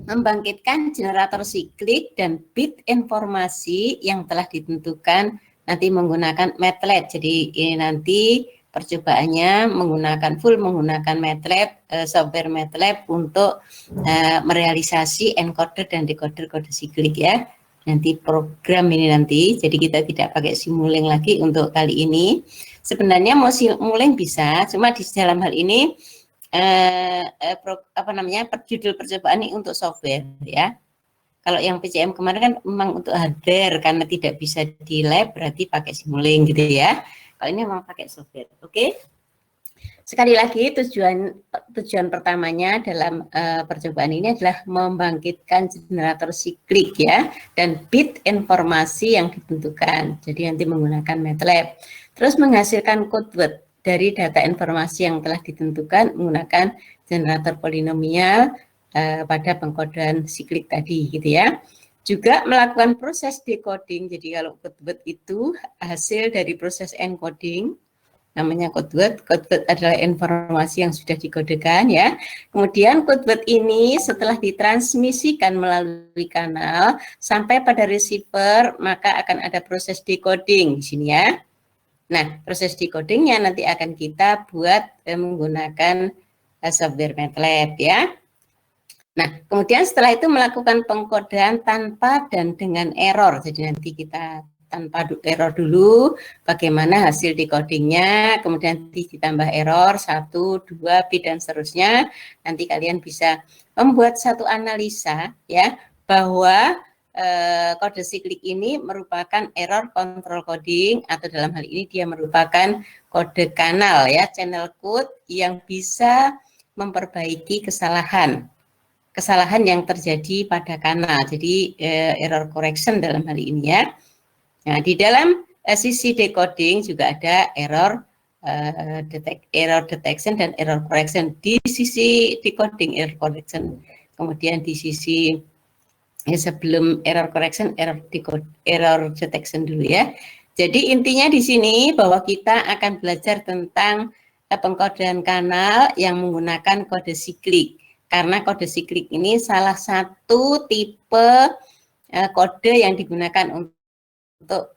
membangkitkan generator siklik dan bit informasi yang telah ditentukan nanti menggunakan MATLAB. Jadi ini nanti percobaannya menggunakan MATLAB, software MATLAB untuk merealisasi encoder dan decoder kode siklik ya. Nanti program ini nanti, jadi kita tidak pakai Simulink lagi untuk kali ini. Sebenarnya mau Simulink bisa, cuma di dalam hal ini judul percobaan ini untuk software ya. Kalau yang PCM kemarin kan memang untuk hardware karena tidak bisa di lab berarti pakai Simulink gitu ya. Kalau ini memang pakai software. Oke. Sekali lagi tujuan pertamanya dalam percobaan ini adalah membangkitkan generator siklik ya dan bit informasi yang ditentukan. Jadi nanti menggunakan MATLAB. Terus menghasilkan code word dari data informasi yang telah ditentukan menggunakan generator polinomial pada pengkodean siklik tadi gitu ya. Juga melakukan proses decoding. Jadi kalau code word itu hasil dari proses encoding, namanya code word. Code word adalah informasi yang sudah dikodekan ya. Kemudian code word ini setelah ditransmisikan melalui kanal sampai pada receiver, maka akan ada proses decoding di sini ya. Nah, proses decodingnya nanti akan kita buat menggunakan software MATLAB ya. Nah, kemudian setelah itu melakukan pengkodean tanpa dan dengan error. Jadi nanti kita tanpa error dulu, bagaimana hasil decodingnya, kemudian ditambah error, 1, 2, bit, dan seterusnya. Nanti kalian bisa membuat satu analisa ya, bahwa kode siklik ini merupakan error control coding atau dalam hal ini dia merupakan kode kanal ya, channel code yang bisa memperbaiki kesalahan yang terjadi pada kanal. Jadi error correction dalam hal ini ya. Nah, di dalam sisi decoding juga ada error detection dan error correction. Di sisi decoding error correction, kemudian di sisi sebelum error correction, error detection dulu ya. Jadi intinya di sini bahwa kita akan belajar tentang pengkodean kanal yang menggunakan kode siklik. Karena kode siklik ini salah satu tipe kode yang digunakan untuk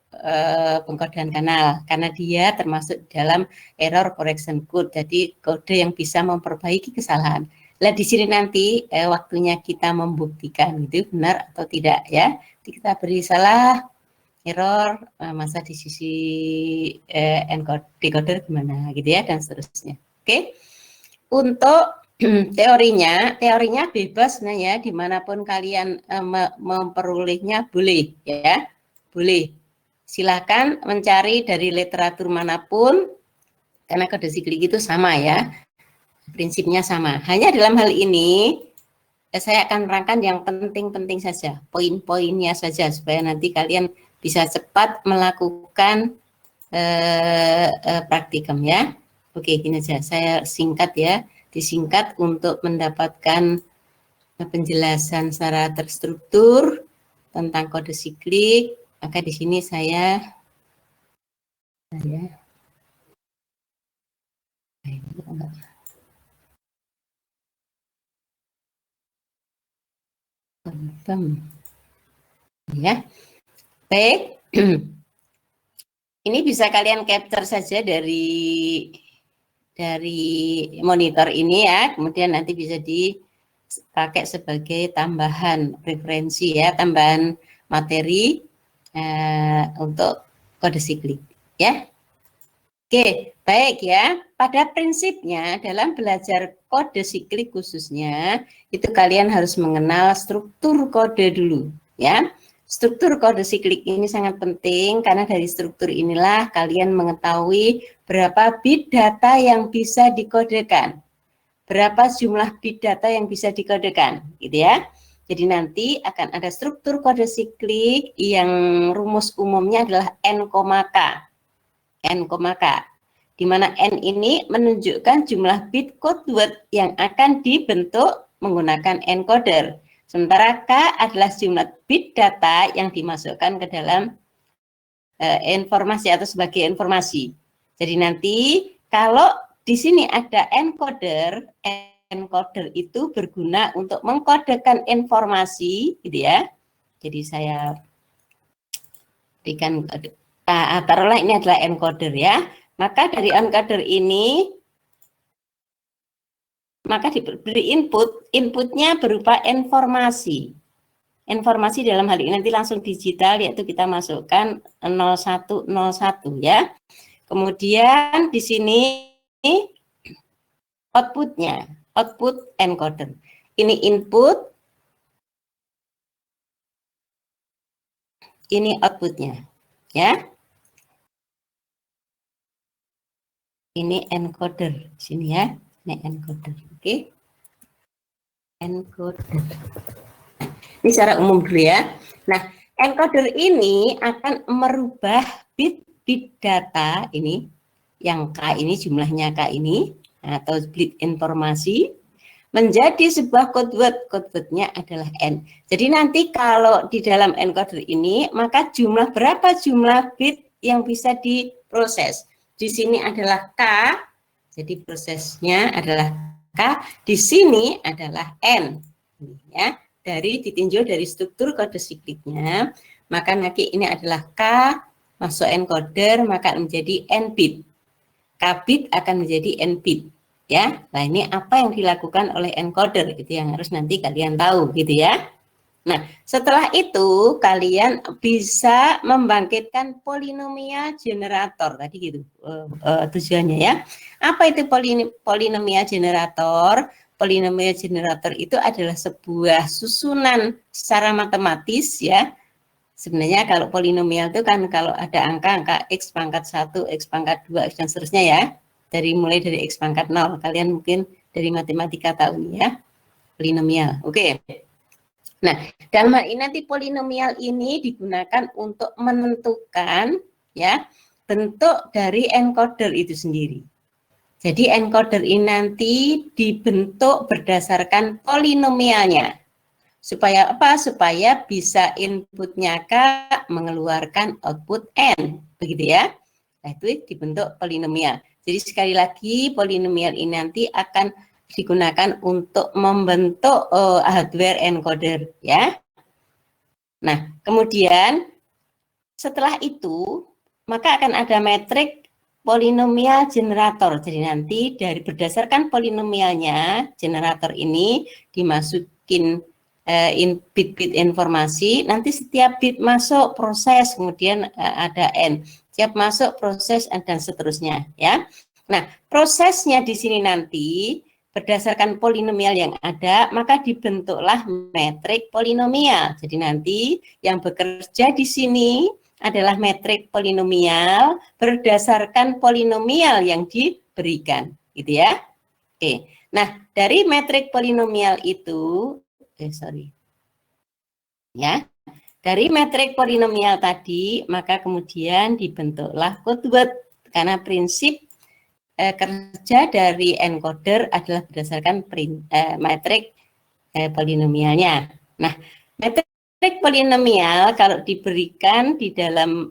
pengkodean kanal. Karena dia termasuk dalam error correction code. Jadi kode yang bisa memperbaiki kesalahan. Nah, di sini nanti waktunya kita membuktikan itu benar atau tidak ya. Jadi kita beri salah, error, masa di sisi decoder gimana gitu ya, dan seterusnya. Oke. Untuk teorinya bebas sebenarnya, dimanapun kalian memperolehnya boleh ya, boleh. Silakan mencari dari literatur manapun, karena kode siklik itu sama ya. Prinsipnya sama. Hanya dalam hal ini saya akan menerangkan yang penting-penting saja, poin-poinnya saja supaya nanti kalian bisa cepat melakukan praktikum ya. Oke, ini saja. Saya singkat ya, disingkat untuk mendapatkan penjelasan secara terstruktur tentang kode siklik. Maka di sini saya ya. Baik. Ini bisa kalian capture saja dari monitor ini ya. Kemudian nanti bisa dipakai sebagai tambahan referensi ya, tambahan materi untuk kode siklik ya. Oke, baik ya. Pada prinsipnya dalam belajar kode siklik khususnya itu kalian harus mengenal struktur kode dulu ya. Struktur kode siklik ini sangat penting karena dari struktur inilah kalian mengetahui berapa bit data yang bisa dikodekan. Berapa jumlah bit data yang bisa dikodekan, gitu ya. Jadi nanti akan ada struktur kode siklik yang rumus umumnya adalah N,K. N,K, di mana N ini menunjukkan jumlah bit code word yang akan dibentuk menggunakan encoder. Sementara K adalah jumlah bit data yang dimasukkan ke dalam informasi atau sebagai informasi. Jadi nanti kalau di sini ada encoder, encoder itu berguna untuk mengkodekan informasi, gitu ya. Jadi saya berikan, taruhlah ini adalah encoder ya. Maka dari encoder ini, maka diberi inputnya berupa informasi. Informasi dalam hal ini nanti langsung digital, yaitu kita masukkan 0101 ya. Kemudian di sini outputnya, output encoder. Ini input, ini outputnya, ya. Ini encoder, sini ya, ini encoder, oke. Encoder. Ini secara umum dulu ya. Nah, encoder ini akan merubah bit data ini, yang K ini jumlahnya K ini, atau bit informasi, menjadi sebuah code word. Code word-nya adalah N. Jadi nanti kalau di dalam encoder ini, maka berapa jumlah bit yang bisa diproses. Di sini adalah K, jadi prosesnya adalah K, di sini adalah N. Ya, ditinjau dari struktur kode sikliknya, maka nanti ini adalah K masuk encoder, maka menjadi N bit. K bit akan menjadi N bit. Ya, nah ini apa yang dilakukan oleh encoder, itu yang harus nanti kalian tahu, gitu ya. Nah, setelah itu kalian bisa membangkitkan polinomial generator tadi gitu tujuannya ya. Apa itu polinomial generator? Polinomial generator itu adalah sebuah susunan secara matematis ya. Sebenarnya kalau polinomial itu kan kalau ada angka x pangkat 1, x pangkat 2, x dan seterusnya ya. Mulai dari x pangkat 0. Kalian mungkin dari matematika tahu nih ya. Polinomial. Oke. Nah, dalam hal ini nanti polinomial ini digunakan untuk menentukan ya bentuk dari encoder itu sendiri. Jadi encoder ini nanti dibentuk berdasarkan polinomialnya. Supaya apa? Supaya bisa inputnya K mengeluarkan output N, begitu ya. Nah, itu dibentuk polinomial. Jadi sekali lagi polinomial ini nanti akan digunakan untuk membentuk hardware encoder ya. Nah, kemudian setelah itu maka akan ada metrik polinomial generator. Jadi nanti berdasarkan polinomialnya generator ini dimasukin bit-bit informasi, nanti setiap bit masuk proses, kemudian ada N, setiap masuk proses dan seterusnya ya. Nah, prosesnya di sini nanti berdasarkan polinomial yang ada, maka dibentuklah metrik polinomial. Jadi nanti yang bekerja di sini adalah metrik polinomial berdasarkan polinomial yang diberikan, gitu ya. Oke. Nah, dari metrik polinomial itu ya, dari metrik polinomial tadi, maka kemudian dibentuklah code word karena prinsip kerja dari encoder adalah berdasarkan metrik polinomialnya. Nah, metrik polinomial kalau diberikan di dalam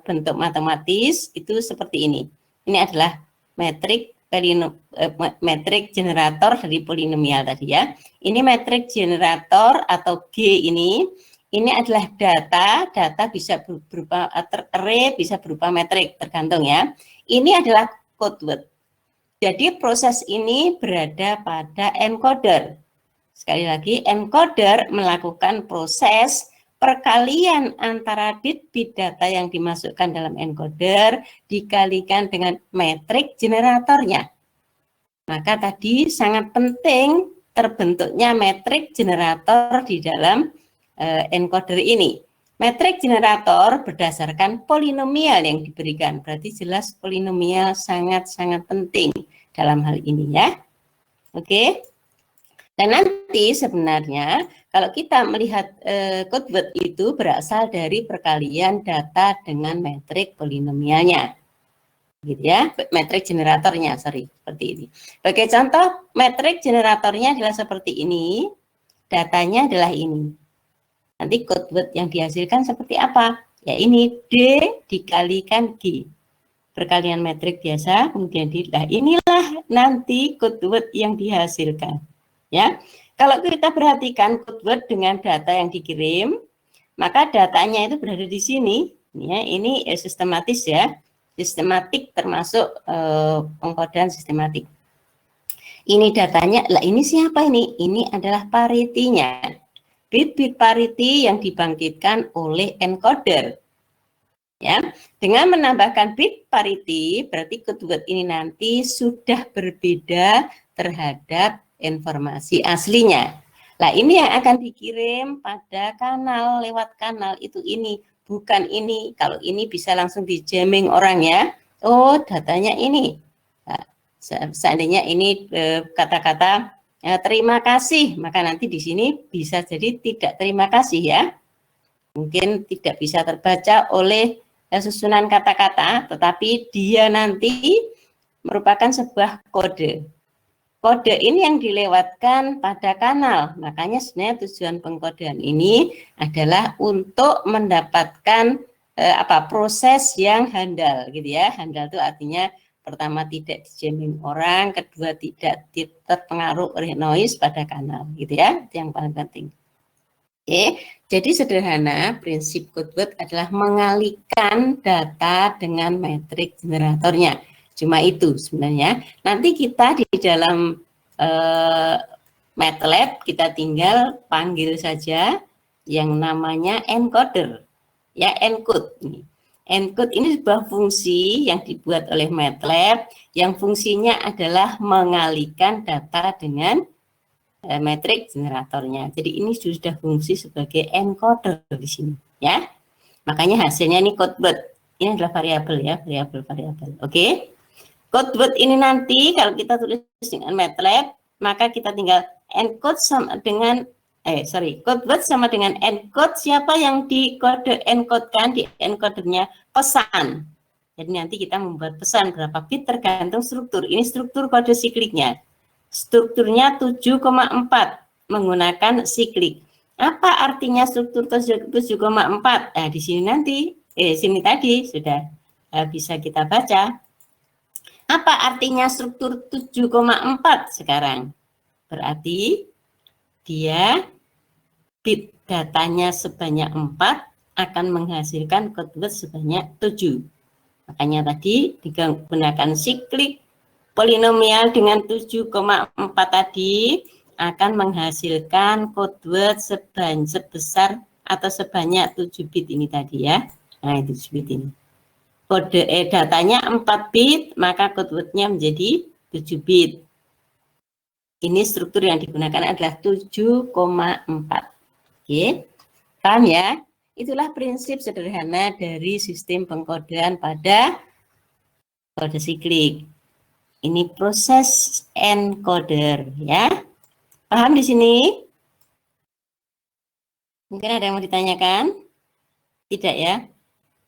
bentuk matematis itu seperti ini. Ini adalah metrik generator dari polinomial tadi ya. Ini metrik generator atau G ini adalah data bisa berupa array, bisa berupa metrik, tergantung ya. Ini adalah code word. Jadi proses ini berada pada encoder. Sekali lagi, encoder melakukan proses perkalian antara bit-bit data yang dimasukkan dalam encoder dikalikan dengan metrik generatornya. Maka tadi sangat penting terbentuknya metrik generator di dalam encoder ini. Metrik generator berdasarkan polinomial yang diberikan. Berarti jelas polinomial sangat-sangat penting dalam hal ini ya. Oke. Dan nanti sebenarnya kalau kita melihat code word itu berasal dari perkalian data dengan metrik polinomialnya. Gitu ya, metrik generatornya, seperti ini. Sebagai contoh, metrik generatornya adalah seperti ini, datanya adalah ini. Nanti code word yang dihasilkan seperti apa? Ya ini D dikalikan G. perkalian metrik biasa, kemudian inilah nanti code word yang dihasilkan. Ya, kalau kita perhatikan code word dengan data yang dikirim, maka datanya itu berada di sini. Ya, ini sistematis ya, sistematik termasuk pengkodean sistematik. Ini datanya, lah ini siapa ini? Ini adalah parity-nya. Bit-bit parity yang dibangkitkan oleh encoder. Ya, dengan menambahkan bit parity, berarti code word ini nanti sudah berbeda terhadap informasi aslinya. Nah, ini yang akan dikirim pada kanal, lewat kanal itu ini, bukan ini. Kalau ini bisa langsung di-jamming orang ya. Oh, datanya ini. Nah, seandainya ini kata-kata terima kasih, maka nanti di sini bisa jadi tidak terima kasih ya. Mungkin tidak bisa terbaca oleh susunan kata-kata, tetapi dia nanti merupakan sebuah kode. Kode ini yang dilewatkan pada kanal, makanya sebenarnya tujuan pengkodean ini adalah untuk mendapatkan proses yang handal, gitu ya. Handal itu artinya pertama tidak dijamin orang, kedua tidak terpengaruh oleh noise pada kanal, gitu ya. Itu yang paling penting. Oke, jadi sederhana prinsip code word adalah mengalihkan data dengan metrik generatornya. Cuma itu sebenarnya. Nanti kita di dalam MATLAB kita tinggal panggil saja yang namanya encoder. Ya, encode. Encode ini sebuah fungsi yang dibuat oleh MATLAB yang fungsinya adalah mengalihkan data dengan metrik generatornya. Jadi ini sudah fungsi sebagai encoder di sini, ya. Makanya hasilnya ini code word. Ini adalah variabel ya, variabel. Oke. Code word ini nanti kalau kita tulis dengan MATLAB, maka kita tinggal encode sama dengan code word sama dengan encode. Siapa yang dikode encodekan di encodernya? Pesan. Jadi nanti kita membuat pesan berapa bit tergantung struktur. Ini struktur kode sikliknya. Strukturnya 7,4 menggunakan siklik. Apa artinya struktur 7,4? Nah, di sini nanti, sini tadi sudah bisa kita baca. Apa artinya struktur 7,4 sekarang? Berarti dia bit datanya sebanyak 4 akan menghasilkan code word sebanyak 7. Makanya tadi digunakan siklik polinomial dengan 7,4 tadi akan menghasilkan code word sebesar atau sebanyak 7 bit ini tadi ya. Nah, 7 bit ini. Kode datanya 4 bit, maka code word-nya menjadi 7 bit. Ini struktur yang digunakan adalah 7,4. Oke. Paham ya? Itulah prinsip sederhana dari sistem pengkodean pada kode siklik. Ini proses encoder ya. Paham di sini? Mungkin ada yang mau ditanyakan? Tidak ya?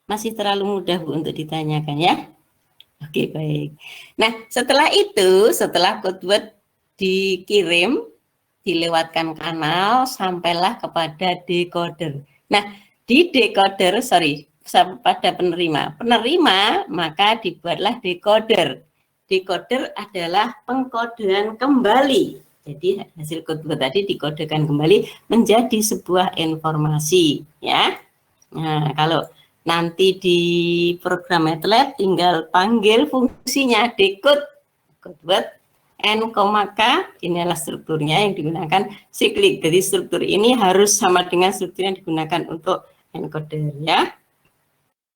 Masih terlalu mudah Bu untuk ditanyakan ya? Oke, baik. Nah, setelah itu, setelah code word dikirim, dilewatkan kanal, sampailah kepada decoder. Nah, di decoder, pada penerima. Penerima, maka dibuatlah decoder. Decoder adalah pengkodean kembali. Jadi hasil kode tadi dikodekan kembali menjadi sebuah informasi, ya. Nah, kalau nanti di program MATLAB tinggal panggil fungsinya decode code word n, k, ini adalah strukturnya yang digunakan siklik. Jadi struktur ini harus sama dengan struktur yang digunakan untuk encoder, ya.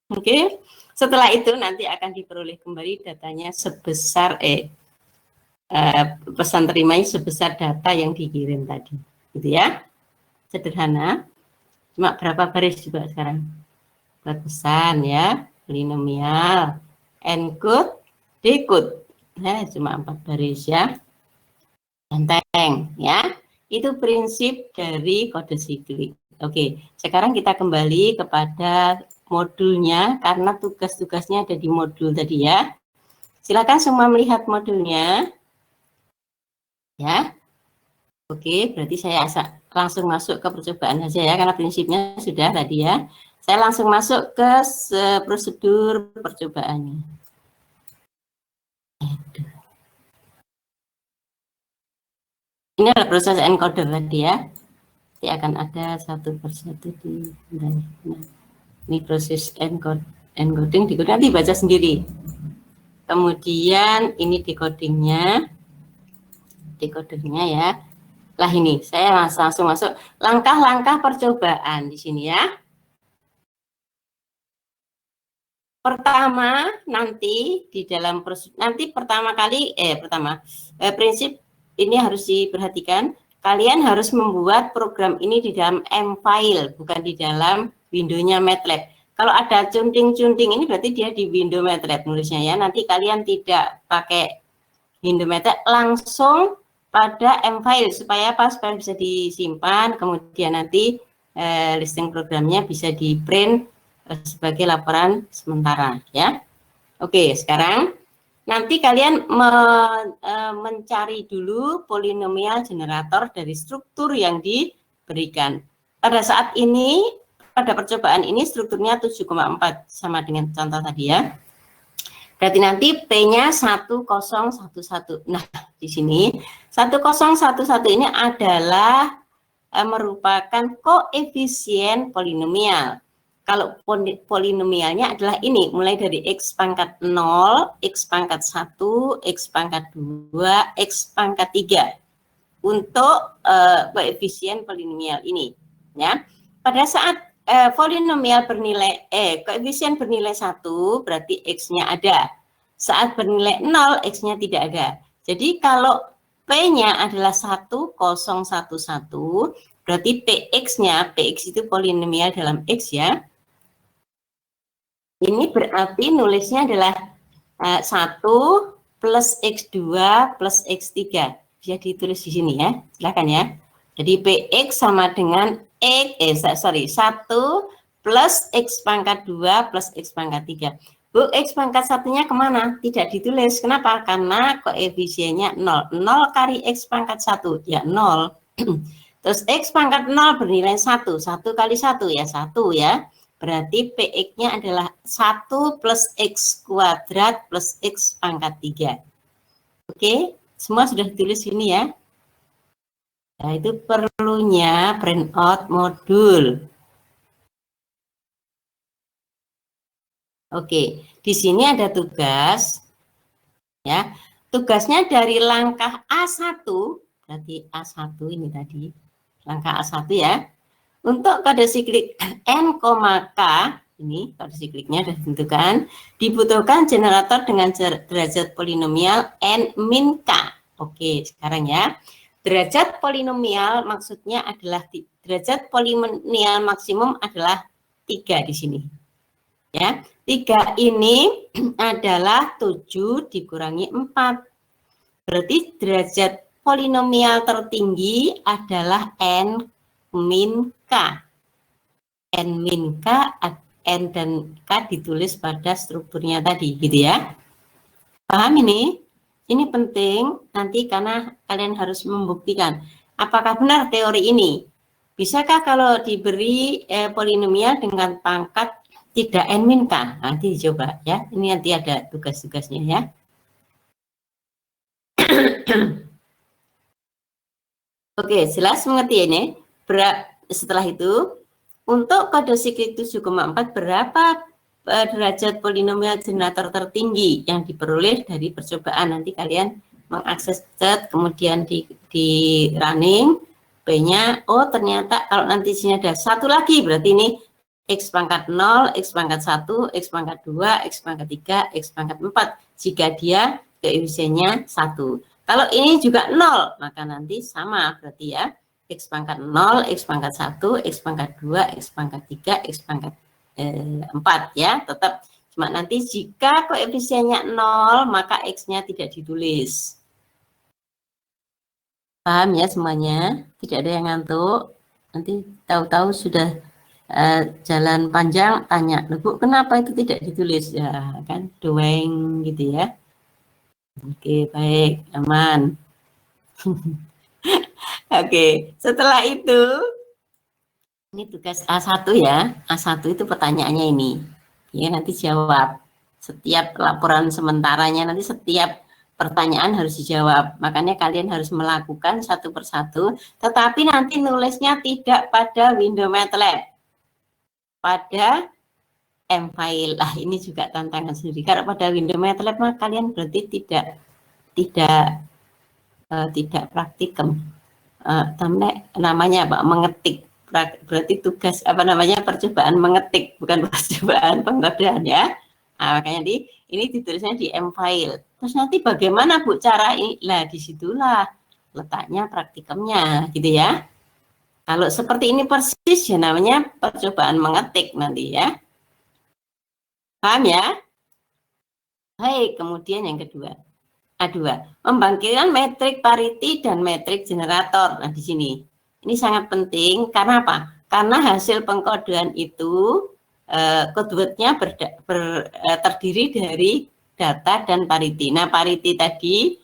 Oke. Setelah itu nanti akan diperoleh kembali datanya sebesar pesan terimanya sebesar data yang dikirim tadi, gitu ya. Sederhana. Cuma berapa baris juga sekarang? Buat pesan ya, polinomial, encode, decode. Nah, cuma 4 baris ya. Enteng ya. Itu prinsip dari kode siklik. Oke, sekarang kita kembali kepada modulnya karena tugas-tugasnya ada di modul tadi ya. Silakan semua melihat modulnya. Ya. Oke, berarti saya langsung masuk ke percobaan saja ya karena prinsipnya sudah tadi ya. Saya langsung masuk ke prosedur percobaannya. Ini adalah proses encoder tadi ya. Nanti akan ada satu persatu di ini proses encoding, decoding nanti baca sendiri. Kemudian ini decodernya ya. Lah ini saya langsung masuk langkah-langkah percobaan di sini ya. Pertama nanti di dalam prinsip ini harus diperhatikan. Kalian harus membuat program ini di dalam M-file, bukan di dalam window-nya MATLAB. Kalau ada cunting-cunting ini berarti dia di window MATLAB nulisnya ya. Nanti kalian tidak pakai window MATLAB, langsung pada M-file supaya supaya bisa disimpan, kemudian nanti listing programnya bisa di print sebagai laporan sementara ya. Oke, sekarang nanti kalian mencari dulu polinomial generator dari struktur yang diberikan. Pada saat ini, pada percobaan ini strukturnya 7,4 sama dengan contoh tadi ya. Berarti nanti P-nya 1011. Nah, di sini 1011 ini adalah merupakan koefisien polinomial. Kalau polinomialnya adalah ini, mulai dari X pangkat 0, X pangkat 1, X pangkat 2, X pangkat 3. Untuk koefisien polinomial ini. Ya. Pada saat polinomial bernilai, koefisien bernilai 1, berarti X-nya ada. Saat bernilai 0, X-nya tidak ada. Jadi kalau P-nya adalah 1011, berarti PX-nya, PX itu polinomial dalam X ya. Ini berarti nulisnya adalah 1 plus X2 plus X3. Bisa ditulis di sini ya, silakan ya. Jadi PX sama dengan 1 plus X pangkat 2 plus X pangkat 3. Bu, X pangkat satunya kemana? Tidak ditulis. Kenapa? Karena koefisiennya 0. 0 kali X pangkat 1, ya 0. Terus X pangkat 0 bernilai 1. 1 kali 1, ya 1 ya. Berarti PX-nya adalah 1 plus X kuadrat plus X pangkat 3. Oke, semua sudah ditulis ini ya. Nah, itu perlunya printout modul. Oke, di sini ada tugas. Ya, tugasnya dari langkah A1, berarti A1 ini tadi. Langkah A1 ya. Untuk kode siklik N, K, ini kode sikliknya sudah ditentukan, dibutuhkan generator dengan derajat polinomial N min K. Oke, sekarang ya. Derajat polinomial maksudnya adalah derajat polinomial maksimum adalah 3 di sini. Ya, 3 ini adalah 7 dikurangi 4. Berarti derajat polinomial tertinggi adalah N min K. N min K, N dan K ditulis pada strukturnya tadi, gitu ya. Paham ini? Ini penting nanti karena kalian harus membuktikan apakah benar teori ini. Bisakah kalau diberi polinomial dengan pangkat tidak N min K? Nanti dicoba ya. Ini nanti ada tugas-tugasnya ya. Oke, jelas mengerti ini? Setelah itu, untuk kode siklik 7,4 berapa derajat polinomial generator tertinggi yang diperoleh dari percobaan? Nanti kalian mengakses chat, kemudian di running, P-nya, oh ternyata kalau nanti sini ada satu lagi, berarti ini X pangkat 0, X pangkat 1, X pangkat 2, X pangkat 3, X pangkat 4, jika dia koefisiennya 1. Kalau ini juga 0, maka nanti sama berarti ya. X pangkat 0, X pangkat 1, X pangkat 2, X pangkat 3, X pangkat 4 ya. Tetap cuma nanti jika koefisiennya 0, maka X-nya tidak ditulis. Paham ya semuanya? Tidak ada yang ngantuk. Nanti tahu-tahu sudah jalan panjang, tanya, Bu, kenapa itu tidak ditulis? Ya kan, doeng gitu ya. Oke, baik, aman. Oke, setelah itu, ini tugas A1 ya. A1 itu pertanyaannya ini. Ya, nanti jawab. Setiap laporan sementaranya, nanti setiap pertanyaan harus dijawab. Makanya kalian harus melakukan satu persatu, tetapi nanti nulisnya tidak pada window MATLAB, pada M-file. Lah ini juga tantangan sendiri. Kalau pada window MATLAB mah kalian berarti tidak praktikum. Namanya apa? Mengetik. Berarti tugas apa namanya, percobaan mengetik, bukan percobaan pengkodean ya. Nah, makanya ini ditulisnya di M-file. Terus nanti bagaimana Bu cara ini? Lah disitulah letaknya praktikumnya gitu ya. Kalau seperti ini persis ya namanya percobaan mengetik nanti ya. Paham ya? Baik, kemudian yang kedua. A2, membangkitkan metrik parity dan metrik generator. Nah, di sini. Ini sangat penting karena apa? Karena hasil pengkodean itu code word-nya terdiri dari data dan parity. Nah, parity tadi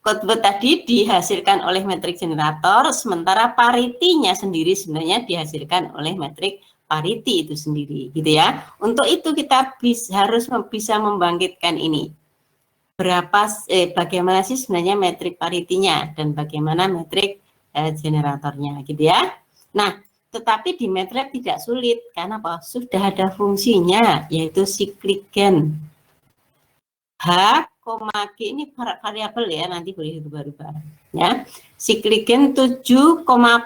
code word tadi dihasilkan oleh metrik generator, sementara parity-nya sendiri sebenarnya dihasilkan oleh metrik parity itu sendiri, gitu ya. Untuk itu kita harus bisa membangkitkan ini. Bagaimana sih sebenarnya metrik parity-nya dan bagaimana metrik generatornya, gitu ya. Nah, tetapi di MATLAB tidak sulit karena apa? Sudah ada fungsinya yaitu cyclic gain. H, G ini variabel ya, nanti boleh dirubah-rubah ya. Cyclic gain 7,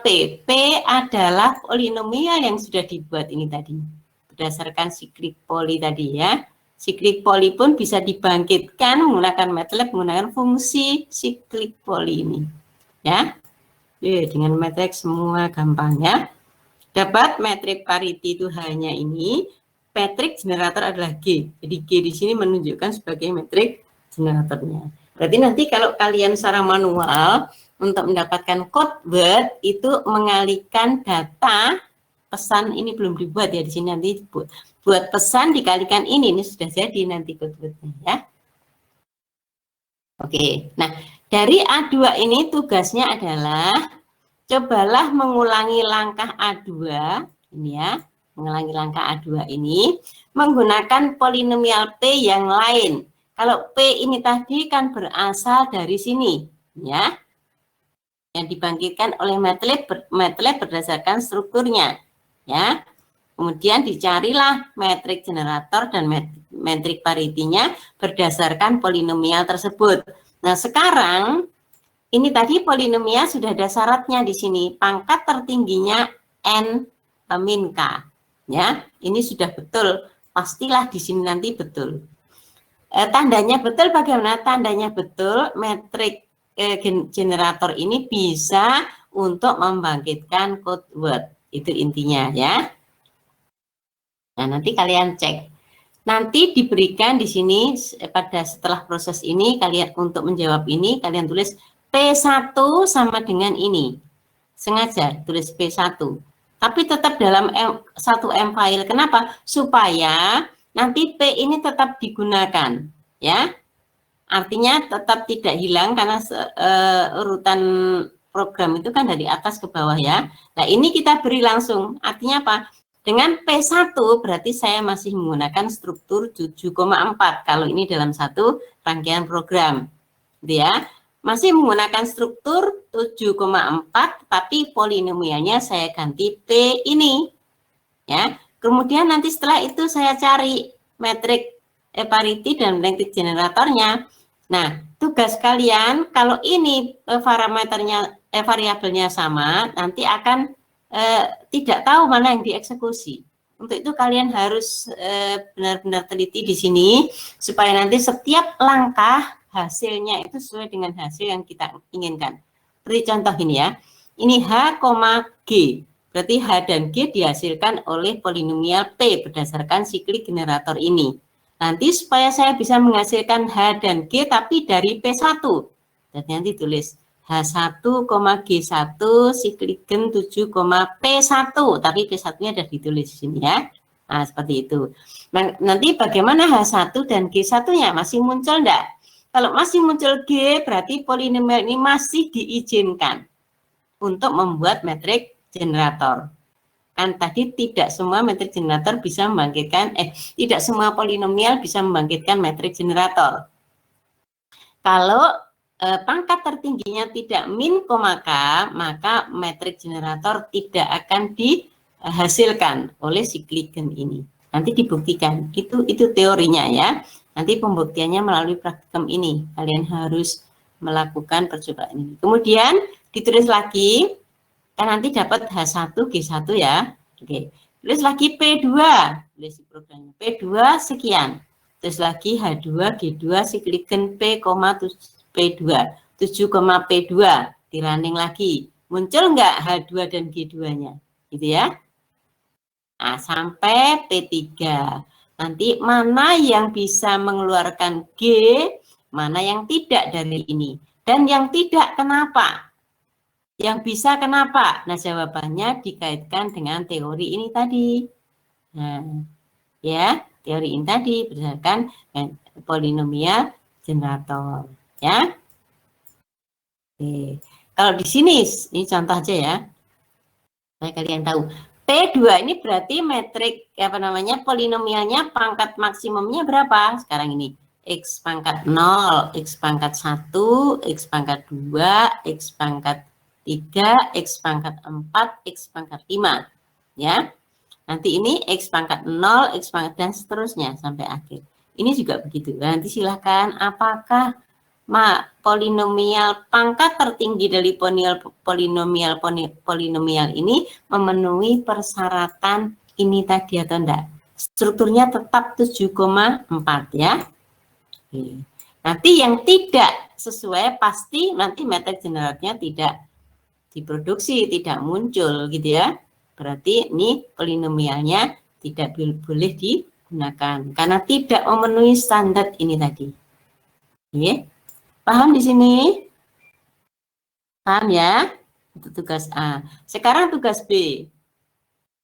P. P adalah polinomial yang sudah dibuat ini tadi berdasarkan cyclic poly tadi ya. Cyclic poly pun bisa dibangkitkan menggunakan MATLAB menggunakan fungsi cyclic poly ini ya. Dengan metrik semua gampang ya. Dapat metrik parity itu hanya ini, metrik generator adalah G. Jadi G di sini menunjukkan sebagai metrik generatornya. Berarti nanti kalau kalian secara manual untuk mendapatkan code word itu mengalihkan data pesan, ini belum dibuat ya di sini, nanti buat pesan dikalikan ini sudah jadi nanti code wordnya ya. Oke, nah dari A2 ini tugasnya adalah cobalah mengulangi langkah A2 ini ya, mengulangi langkah A2 ini menggunakan polinomial P yang lain. Kalau P ini tadi kan berasal dari sini ya, yang dibangkitkan oleh MATLAB berdasarkan strukturnya ya. Kemudian dicarilah metrik generator dan metrik parity-nya berdasarkan polinomial tersebut. Nah, sekarang ini tadi polinomial sudah ada syaratnya di sini, pangkat tertingginya n min k. Ya, ini sudah betul, pastilah di sini nanti betul. Tandanya betul bagaimana? Tandanya betul, metrik generator ini bisa untuk membangkitkan code word. Itu intinya ya. Nah, nanti kalian cek. Nanti diberikan di sini setelah proses ini kalian untuk menjawab ini kalian tulis P1 sama dengan ini. Sengaja tulis P1. Tapi tetap dalam satu M file. Kenapa? Supaya nanti P ini tetap digunakan, ya. Artinya tetap tidak hilang karena urutan program itu kan dari atas ke bawah ya. Nah, ini kita beri langsung. Artinya apa? Dengan P1 berarti saya masih menggunakan struktur 7,4 kalau ini dalam satu rangkaian program. Gitu ya. Masih menggunakan struktur 7,4 tapi polinomialnya saya ganti P ini. Ya. Kemudian nanti setelah itu saya cari metrik parity dan metrik generatornya. Nah, tugas kalian kalau ini parameternya variabelnya sama, nanti akan tidak tahu mana yang dieksekusi. Untuk itu kalian harus benar-benar teliti di sini supaya nanti setiap langkah hasilnya itu sesuai dengan hasil yang kita inginkan. Seperti contoh ini ya. Ini H, G. Berarti H dan G dihasilkan oleh polinomial P berdasarkan siklik generator ini. Nanti supaya saya bisa menghasilkan H dan G tapi dari P1. Dan nanti tulis H1, G1, siklik gen 7, P1, tapi P1-nya ada ditulis di sini ya. Nah, seperti itu. Nah, nanti bagaimana H1 dan G1-nya? Masih muncul enggak? Kalau masih muncul G, berarti polinomial ini masih diizinkan untuk membuat metrik generator. Kan tadi tidak semua metrik generator bisa membangkitkan, tidak semua polinomial bisa membangkitkan metrik generator. Kalau pangkat tertingginya tidak min, K, maka metrik generator tidak akan dihasilkan oleh si Kligen ini. Nanti dibuktikan. Itu teorinya ya. Nanti pembuktiannya melalui praktikum ini. Kalian harus melakukan percobaan ini. Kemudian ditulis lagi, kan nanti dapat H1, G1 ya. Oke. Tulis lagi P2. Tulis programnya. P2 sekian. Terus lagi H2, G2, si Kligen P2, 7, P2, dirunning lagi. Muncul nggak H2 dan G2-nya? Gitu ya. Nah, sampai P3. Nanti mana yang bisa mengeluarkan G, mana yang tidak dari ini. Dan yang tidak kenapa? Yang bisa kenapa? Nah, jawabannya dikaitkan dengan teori ini tadi. Nah, ya, teori ini tadi berdasarkan polinomial generator, ya. Oke. Kalau di sini, ini contoh aja ya, supaya kalian tahu. P2 ini berarti metrik polinomialnya pangkat maksimumnya berapa? Sekarang ini X pangkat 0, X pangkat 1, X pangkat 2, X pangkat 3, X pangkat 4, X pangkat 5. Ya. Nanti ini X pangkat 0, X pangkat dan seterusnya sampai akhir. Ini juga begitu. Nanti silakan apakah polinomial pangkat tertinggi dari polinomial ini memenuhi persyaratan ini tadi atau enggak. Strukturnya tetap 7,4 ya. Oke. Nanti yang tidak sesuai pasti nanti metrik generatornya tidak diproduksi, tidak muncul gitu ya. Berarti ini polinomialnya tidak boleh digunakan karena tidak memenuhi standar ini tadi. Oke. Paham di sini? Paham ya? Itu tugas A. Sekarang tugas B.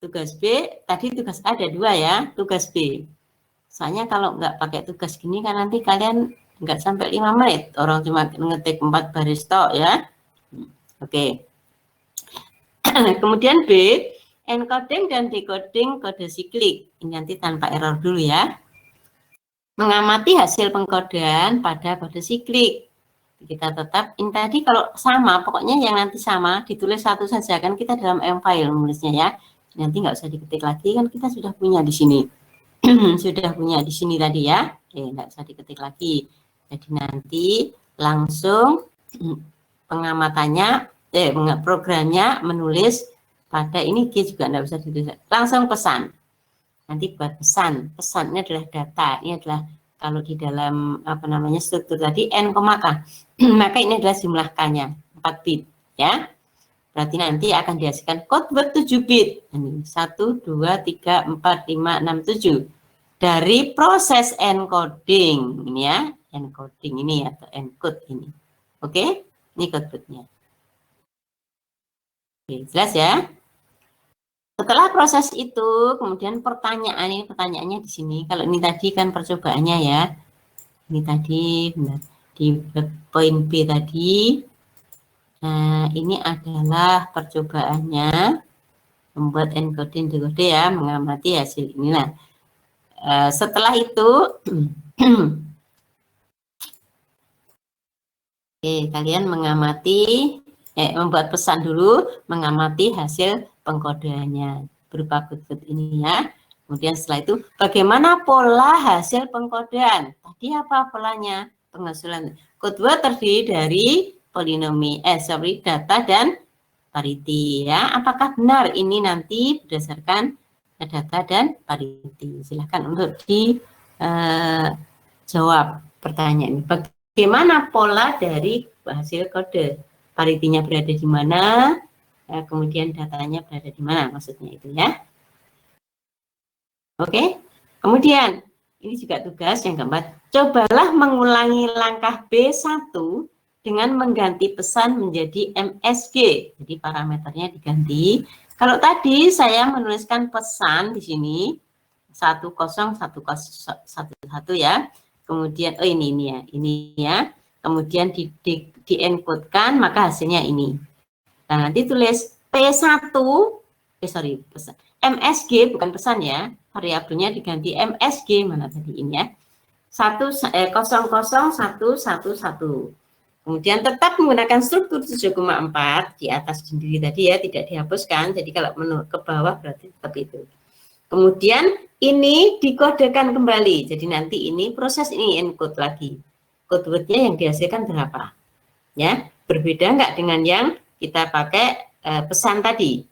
Tugas B, tadi tugas A ada 2 ya, tugas B. Soalnya kalau nggak pakai tugas gini kan nanti kalian nggak sampai 5 menit. Orang cuma ngetik 4 baris tok ya. Oke. Kemudian B, encoding dan decoding kode siklik. Ini nanti tanpa error dulu ya. Mengamati hasil pengkodean pada kode siklik. Kita tetap ini tadi kalau sama, pokoknya yang nanti sama ditulis satu saja kan kita dalam M-file menulisnya ya. Nanti nggak usah diketik lagi kan kita sudah punya di sini. Sudah punya di sini tadi ya. Oke, nggak usah diketik lagi. Jadi nanti langsung pengamatannya programnya menulis pada ini G juga nggak usah ditulis. Langsung pesan. Nanti buat pesan. Pesannya adalah data. Ini adalah kalau di dalam struktur tadi n, K. Maka ini adalah jumlah K-nya 4 bit ya. Berarti nanti akan dihasilkan code word 7 bit. Ini 1 2 3 4 5 6 7 dari proses encoding ini ya, encoding ini atau encode ini. Oke, ini code wordnya. Oke, jelas ya. Setelah proses itu, kemudian pertanyaannya di sini. Kalau ini tadi kan percobaannya ya. Ini tadi benar di poin B tadi. Nah, ini adalah percobaannya membuat encoding decode ya, mengamati hasil ini. Nah, setelah itu oke, kalian mengamati membuat pesan dulu, mengamati hasil pengkodeannya berupa kode ini ya. Kemudian setelah itu bagaimana pola hasil pengkodean? Tadi apa polanya? Pengasuhan. Code word terdiri dari data dan parity ya. Apakah benar ini nanti berdasarkan data dan parity? Silahkan untuk dijawab pertanyaan ini. Bagaimana pola dari hasil kode? Paritinya berada di mana? Kemudian datanya berada di mana? Maksudnya itu ya. Oke. Kemudian ini juga tugas yang keempat. Cobalah mengulangi langkah B1 dengan mengganti pesan menjadi MSG. Jadi parameternya diganti. Kalau tadi saya menuliskan pesan di sini 101111 ya. Kemudian ini ya. Kemudian di-encode-kan maka hasilnya ini. Nah, nanti tulis P1 pesan. MSG bukan pesan ya. Variabelnya diganti MSG mana tadi ini ya. 00111. Kemudian tetap menggunakan struktur 7,4 di atas sendiri tadi ya, tidak dihapuskan. Jadi kalau menurut ke bawah berarti tetap itu. Kemudian ini dikodekan kembali. Jadi nanti ini proses ini encode lagi. Code wordnya yang dihasilkan berapa? Ya, berbeda nggak dengan yang kita pakai pesan tadi.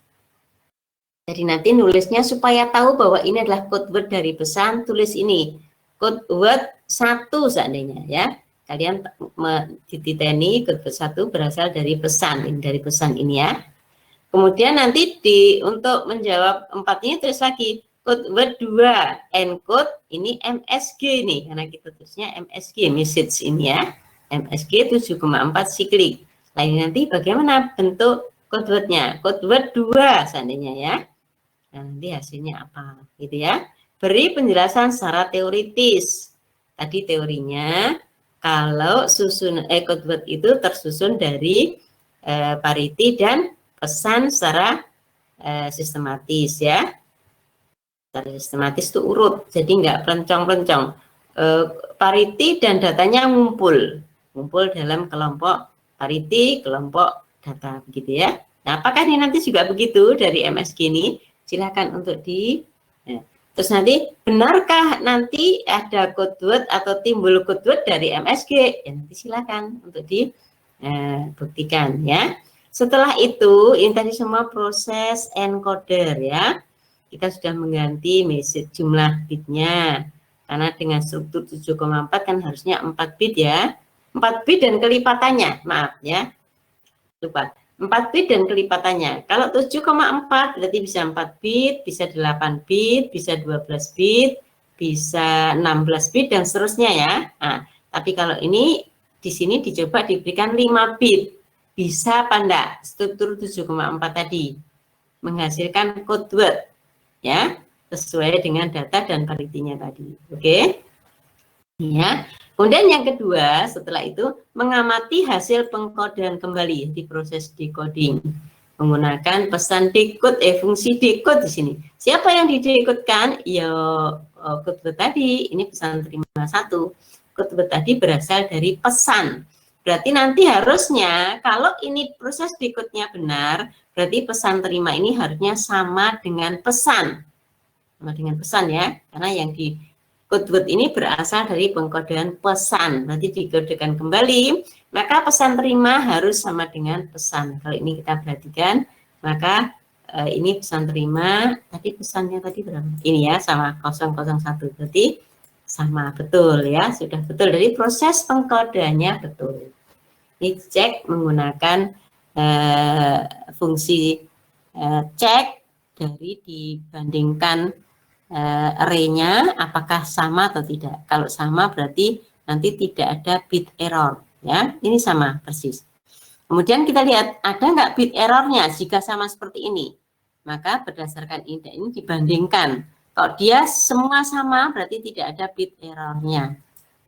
Jadi nanti nulisnya supaya tahu bahwa ini adalah code word dari pesan, tulis ini code word 1 seandainya ya. Kalian dititeni code word 1 berasal dari pesan, ini dari pesan ini ya. Kemudian nanti untuk menjawab 4 ini tulis lagi code word 2 encode ini MSG nih, karena kita tulisnya MSG message ini ya. MSG 7,4 siklik. Lain nanti bagaimana bentuk code wordnya? Code word 2 seandainya ya. Nah, nanti hasilnya apa gitu ya. Beri penjelasan secara teoritis. Tadi teorinya kalau code word itu tersusun dari parity dan pesan secara sistematis ya. Secara sistematis itu urut, jadi nggak pelencong-pelencong. Parity dan datanya ngumpul dalam kelompok parity, kelompok data begitu ya. Nah, apakah ini nanti juga begitu dari MSG ini? Silakan untuk terus nanti benarkah nanti ada code word atau timbul code word dari MSG? Ya, nanti silakan untuk dibuktikan ya. Setelah itu ini tadi semua proses encoder ya. Kita sudah mengganti message jumlah bitnya. Karena dengan struktur 7,4 kan harusnya 4 bit ya. 4 bit dan kelipatannya, maaf ya. Lupa. 4 bit dan kelipatannya. Kalau 7,4 berarti bisa 4 bit, bisa 8 bit, bisa 12 bit, bisa 16 bit dan seterusnya ya. Nah, tapi kalau ini di sini dicoba diberikan 5 bit. Bisa apa enggak? Struktur 7,4 tadi menghasilkan code word ya, sesuai dengan data dan parity-nya tadi. Oke. Ya. Kemudian yang kedua, setelah itu mengamati hasil pengkodean kembali di proses decoding menggunakan pesan decode, fungsi decode di sini. Siapa yang didecodekan? Ya, code word tadi. Ini pesan terima 1. Code word tadi berasal dari pesan. Berarti nanti harusnya kalau ini proses decode-nya benar, berarti pesan terima ini harusnya sama dengan pesan. Sama dengan pesan ya, karena yang di code word ini berasal dari pengkodean pesan. Nanti dikodekan kembali, maka pesan terima harus sama dengan pesan. Kalau ini kita perhatikan, maka ini pesan terima, tadi pesannya tadi berapa? Ini ya, sama 001. Berarti sama, betul ya, sudah betul. Dari proses pengkodeannya betul. Ini cek menggunakan fungsi cek dari dibandingkan array-nya apakah sama atau tidak. Kalau sama berarti nanti tidak ada bit error ya. Ini sama persis. Kemudian kita lihat ada nggak bit errornya jika sama seperti ini. Maka berdasarkan indeks ini dibandingkan. Kalau dia semua sama berarti tidak ada bit errornya.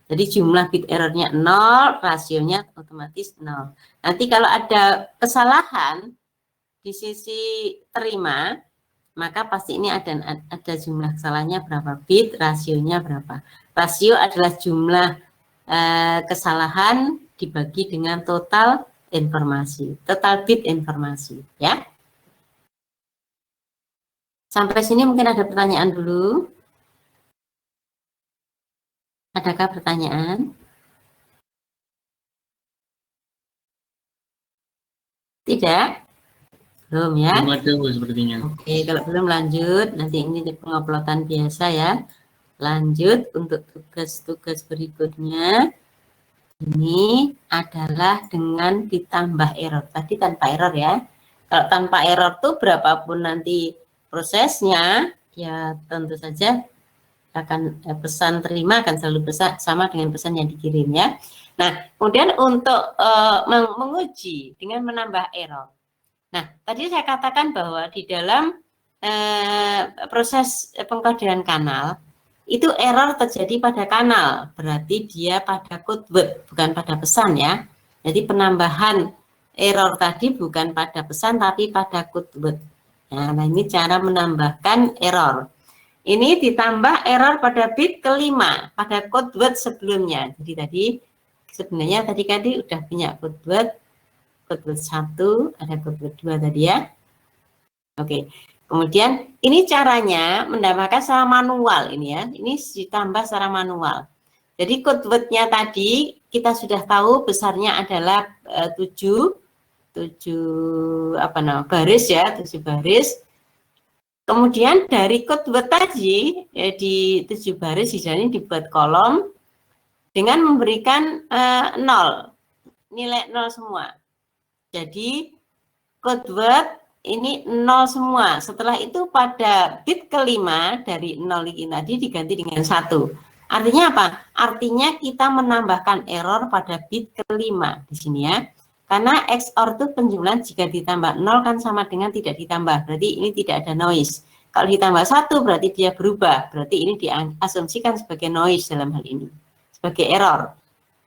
Jadi jumlah bit errornya 0, rasionya otomatis 0. Nanti kalau ada kesalahan di sisi terima, maka pasti ini ada jumlah kesalahannya berapa bit, rasionya berapa. Rasio adalah jumlah kesalahan dibagi dengan total informasi, total bit informasi ya. Sampai sini mungkin ada pertanyaan dulu. Adakah pertanyaan? Tidak? Belum ya? Belum ada, Bu, sepertinya. Oke, kalau belum lanjut, nanti ini penguploadan biasa ya. Lanjut untuk tugas-tugas berikutnya. Ini adalah dengan ditambah error. Tadi tanpa error ya. Kalau tanpa error tuh berapapun nanti prosesnya, ya tentu saja akan pesan terima akan selalu sama dengan pesan yang dikirim ya. Nah, kemudian untuk menguji dengan menambah error. Nah, tadi saya katakan bahwa di dalam proses pengkodean kanal, itu error terjadi pada kanal, berarti dia pada code word, bukan pada pesan ya. Jadi penambahan error tadi bukan pada pesan, tapi pada code word. Nah, ini cara menambahkan error. Ini ditambah error pada bit kelima pada code word sebelumnya. Jadi tadi sebenarnya tadi udah punya code word 1, ada code word 2 tadi ya. Oke. Kemudian ini caranya menambahkan secara manual ini ya. Ini ditambah secara manual. Jadi code word-nya tadi kita sudah tahu besarnya adalah 7 baris ya, 7 baris. Kemudian dari code word tadi di 7 baris di sini dibuat kolom dengan memberikan 0, nilai 0 semua. Jadi code word ini 0 semua. Setelah itu pada bit kelima dari 0 ini tadi diganti dengan 1. Artinya apa? Artinya kita menambahkan error pada bit kelima di sini ya. Karena XOR itu penjumlahan jika ditambah 0 kan sama dengan tidak ditambah. Berarti ini tidak ada noise. Kalau ditambah 1 berarti dia berubah. Berarti ini diasumsikan sebagai noise dalam hal ini. Sebagai error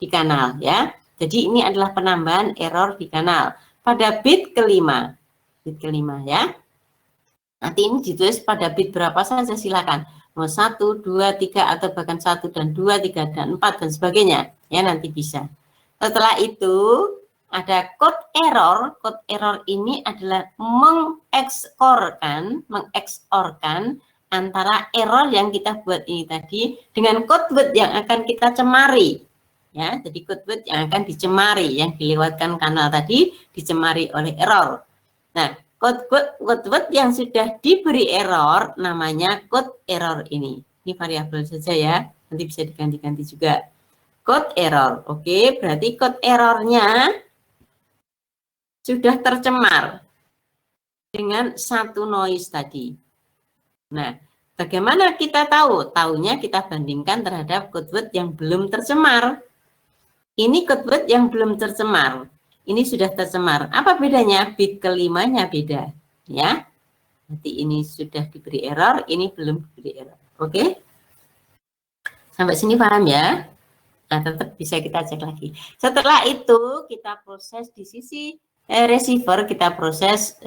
di kanal ya. Jadi ini adalah penambahan error di kanal pada bit kelima. Bit kelima ya. Nanti ini ditulis pada bit berapa saja silakan. Mau 1, 2, 3 atau bahkan 1 dan 2, 3 dan 4 dan sebagainya. Ya nanti bisa. Setelah itu ada code error. Code error ini adalah mengeksorkan antara error yang kita buat ini tadi dengan code word yang akan kita cemari. Ya, jadi code word yang akan dicemari, yang dilewatkan kanal tadi dicemari oleh error. Nah, code word yang sudah diberi error namanya code error ini. Ini variabel saja ya, nanti bisa diganti-ganti juga. Code error, oke, berarti code errornya sudah tercemar dengan satu noise tadi. Nah, bagaimana kita tahu? Taunya kita bandingkan terhadap code word yang belum tercemar. Ini code word yang belum tercemar. Ini sudah tercemar. Apa bedanya? Bit kelimanya beda. Ya, nanti ini sudah diberi error, ini belum diberi error. Oke? Sampai sini paham ya? Nah, tetap bisa kita cek lagi. Setelah itu kita proses di sisi receiver, kita proses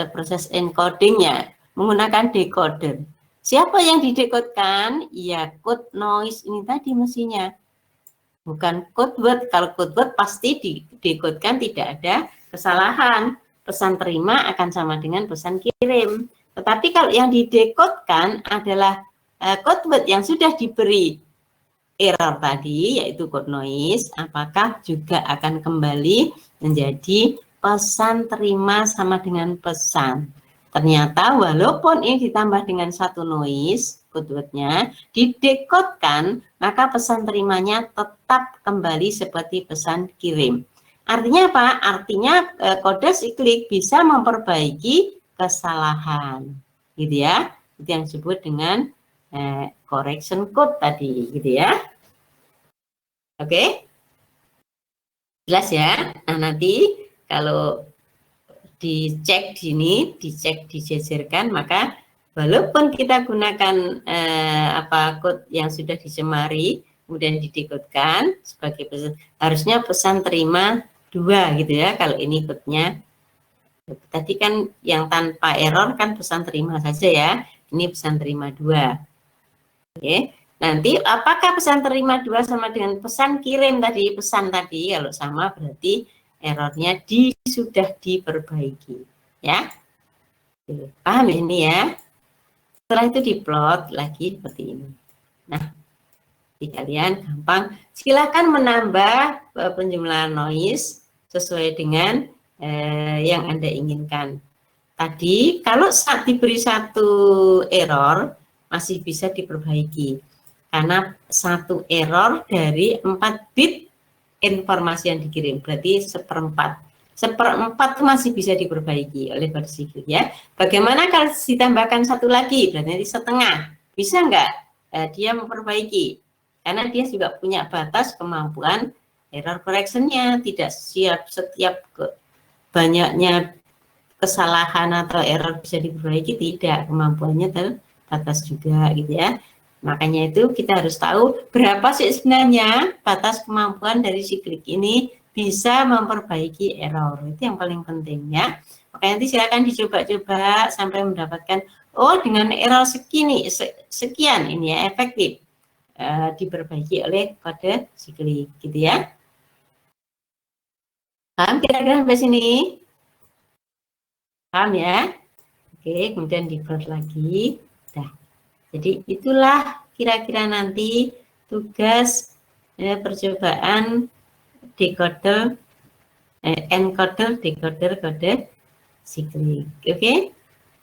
encodingnya menggunakan decoder. Siapa yang didekodkan? Ya, code noise ini tadi mestinya. Bukan code word. Kalau code word pasti didekodkan tidak ada kesalahan. Pesan terima akan sama dengan pesan kirim. Tetapi kalau yang didekodkan adalah code word yang sudah diberi error tadi, yaitu code noise, apakah juga akan kembali menjadi pesan terima sama dengan pesan. Ternyata walaupun ini ditambah dengan satu noise, code word-nya didekodkan, maka pesan terimanya tetap kembali seperti pesan kirim. Artinya apa? Artinya kode siklik bisa memperbaiki kesalahan, gitu ya. Itu yang disebut dengan correction code tadi, gitu ya. Oke? Jelas ya? Nah, nanti kalau dicek dijejerkan, maka walaupun kita gunakan code yang sudah dicemari, kemudian didekodkan sebagai pesan, harusnya pesan terima 2 gitu ya. Kalau ini code-nya tadi kan yang tanpa error kan pesan terima saja ya. Ini pesan terima 2. Oke. Nanti apakah pesan terima 2 sama dengan pesan kirim tadi? Pesan tadi kalau sama berarti errornya sudah diperbaiki. Ya. Paham ini ya? Setelah itu diplot lagi seperti ini. Nah, di kalian gampang. Silakan menambah penjumlahan noise sesuai dengan yang Anda inginkan. Tadi kalau saat diberi satu error masih bisa diperbaiki. Karena satu error dari 4 bit informasi yang dikirim, berarti 1/4. 1/4 masih bisa diperbaiki oleh bersikil ya. Bagaimana kalau ditambahkan satu lagi, berarti setengah, bisa nggak dia memperbaiki? Karena dia juga punya batas kemampuan error correction-nya, tidak setiap banyaknya kesalahan atau error bisa diperbaiki, tidak, kemampuannya terbatas juga gitu ya. Makanya itu kita harus tahu berapa sih sebenarnya batas kemampuan dari siklik ini bisa memperbaiki error. Itu yang paling penting ya. Makanya nanti silakan dicoba-coba sampai mendapatkan oh dengan error sekian ini ya efektif diperbaiki oleh kode siklik gitu ya. Paham kira-kira sampai sini? Paham ya? Oke, kemudian di plot lagi. Nah, jadi itulah kira-kira nanti tugas percobaan decoder, encoder, decoder kode siklik. Oke,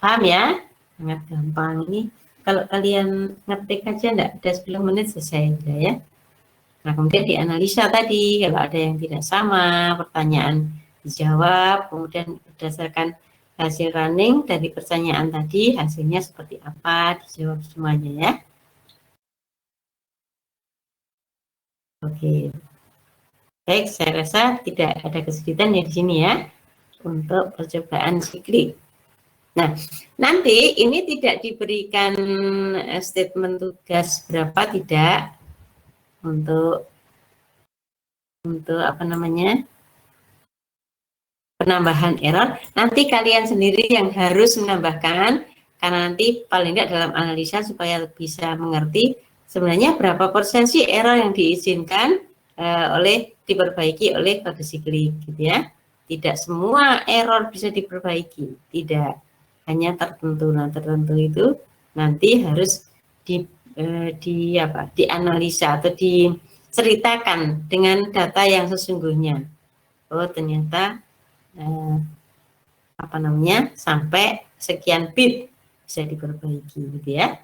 paham ya? Sangat gampang ini. Kalau kalian ngetik aja enggak ada 10 menit selesai udah ya. Nah, kemudian dianalisa tadi, kalau ada yang tidak sama, pertanyaan dijawab, kemudian berdasarkan hasil running dari pertanyaan tadi, hasilnya seperti apa, dijawab semuanya ya. Oke. Baik, saya rasa tidak ada kesulitan ya di sini ya, untuk percobaan siklik. Nah, nanti ini tidak diberikan statement tugas berapa, tidak, untuk apa namanya, penambahan error, nanti kalian sendiri yang harus menambahkan, karena nanti paling tidak dalam analisa supaya bisa mengerti sebenarnya berapa persen sih error yang diizinkan diperbaiki oleh kode siklik gitu ya. Tidak semua error bisa diperbaiki, tidak, hanya tertentu. Nah, tertentu itu nanti harus dianalisa atau diceritakan dengan data yang sesungguhnya. Oh, ternyata sampai sekian bit bisa diperbaiki gitu ya.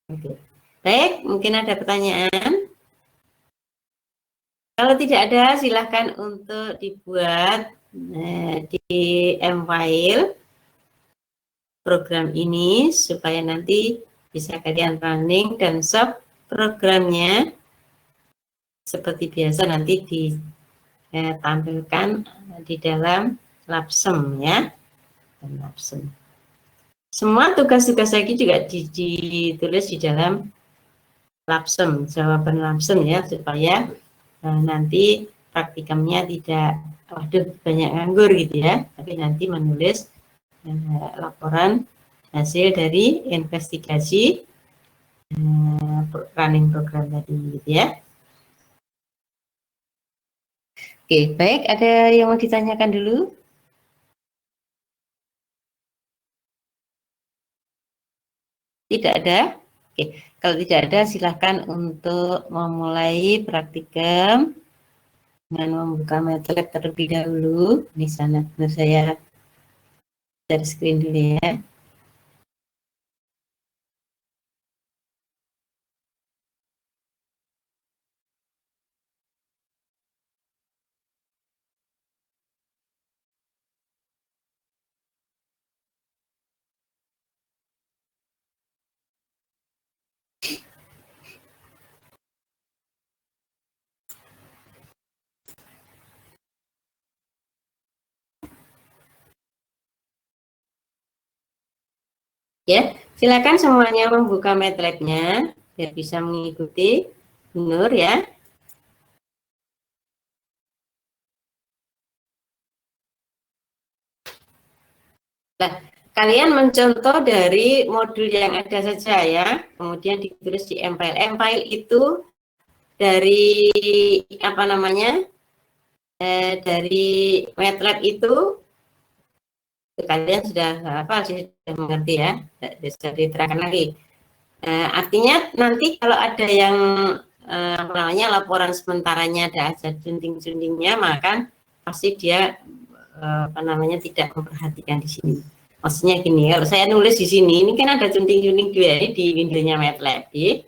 Oke. Baik, mungkin ada pertanyaan. Kalau tidak ada, silahkan untuk dibuat di mfile program ini supaya nanti bisa kalian running dan sub programnya seperti biasa nanti ditampilkan di dalam Labsem ya. Labsem. Semua tugas-tugas lagi juga ditulis di dalam Labsem, jawaban Labsem ya, supaya nanti praktikumnya tidak banyak nganggur gitu ya, tapi nanti menulis laporan hasil dari investigasi running program tadi gitu ya. Oke, baik, ada yang mau ditanyakan dulu? Tidak ada? Oke, kalau tidak ada silahkan untuk memulai praktikum dengan membuka MATLAB terlebih dahulu. Di sana saya share screen dulu ya. Ya, silakan semuanya membuka MATLAB-nya biar bisa mengikuti Nur ya. Nah, kalian mencontoh dari modul yang ada saja ya, kemudian ditulis di mfile. Mfile itu dari apa namanya? Dari MATLAB itu kalian sudah mengerti ya, bisa diterangkan lagi. Artinya nanti kalau ada yang laporan sementaranya ada aja junting-juntingnya, maka pasti dia tidak memperhatikan di sini. Maksudnya gini, kalau saya nulis di sini, ini kan ada junting-junting dua di windownya MATLAB di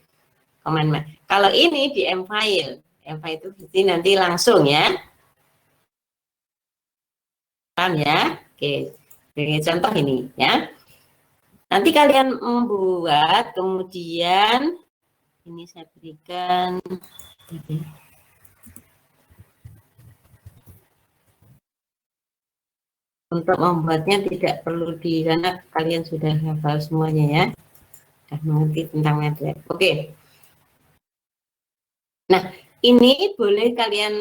command. Kalau ini di mfile itu nanti langsung ya. Paham ya? Oke. Contoh ini ya. Nanti kalian membuat, kemudian ini saya berikan untuk membuatnya tidak perlu karena kalian sudah hafal semuanya ya, sudah mengerti tentang MATLAB. Oke. Nah, ini boleh kalian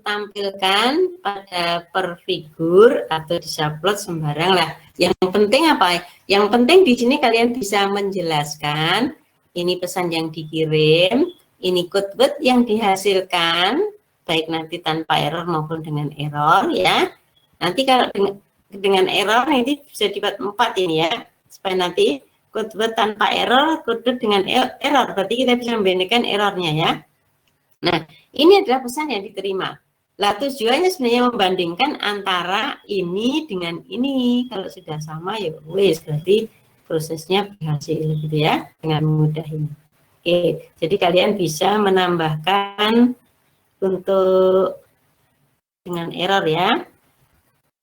tampilkan pada per figur atau disaplot sembarang lah. Yang penting apa? Yang penting di sini kalian bisa menjelaskan, ini pesan yang dikirim, ini code word yang dihasilkan, baik nanti tanpa error maupun dengan error ya. Nanti kalau dengan error ini bisa dibuat 4 ini ya, supaya nanti code word tanpa error, code word dengan error, berarti kita bisa membedakan errornya ya. Nah, ini adalah pesan yang diterima. Lah tujuannya sebenarnya membandingkan antara ini dengan ini. Kalau sudah sama ya wes, berarti prosesnya berhasil gitu ya, dengan mudah ini. Oke, jadi kalian bisa menambahkan untuk dengan error ya.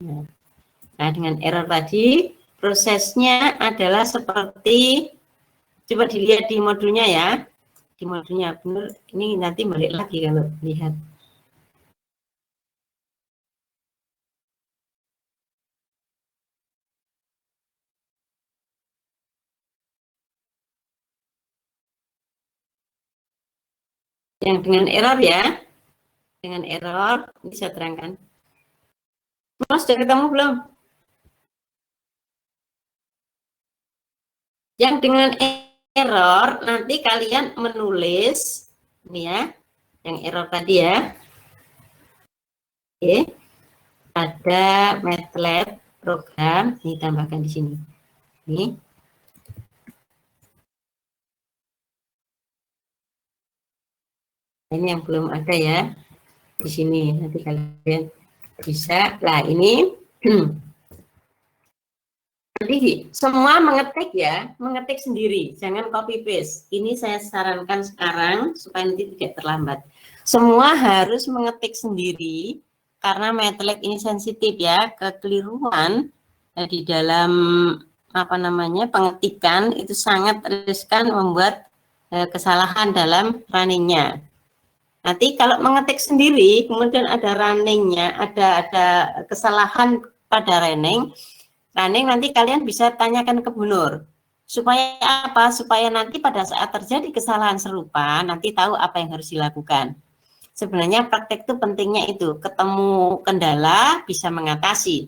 Nah, dengan error tadi prosesnya adalah seperti, coba dilihat di modulnya ya. Di modulnya benar, ini nanti balik lagi kalau lihat. Yang dengan error ya, dengan error bisa terangkan. Mas sudah ketemu belum? Yang dengan error nanti kalian menulis ini ya, yang error tadi ya. Oke, ada MATLAB program, ini tambahkan di sini. Ini. Ini yang belum ada ya di sini, nanti kalian bisa. Lah ini nanti semua mengetik ya, mengetik sendiri, jangan copy paste. Ini saya sarankan sekarang supaya nanti tidak terlambat. Semua harus mengetik sendiri karena MATLAB ini sensitif ya, kekeliruan di dalam apa namanya pengetikan itu sangat riskan membuat kesalahan dalam runningnya. Nanti kalau mengetik sendiri, kemudian ada runningnya, ada kesalahan pada running nanti kalian bisa tanyakan ke Bu Nur. Supaya apa? Supaya nanti pada saat terjadi kesalahan serupa, nanti tahu apa yang harus dilakukan. Sebenarnya praktek itu pentingnya itu, ketemu kendala bisa mengatasi.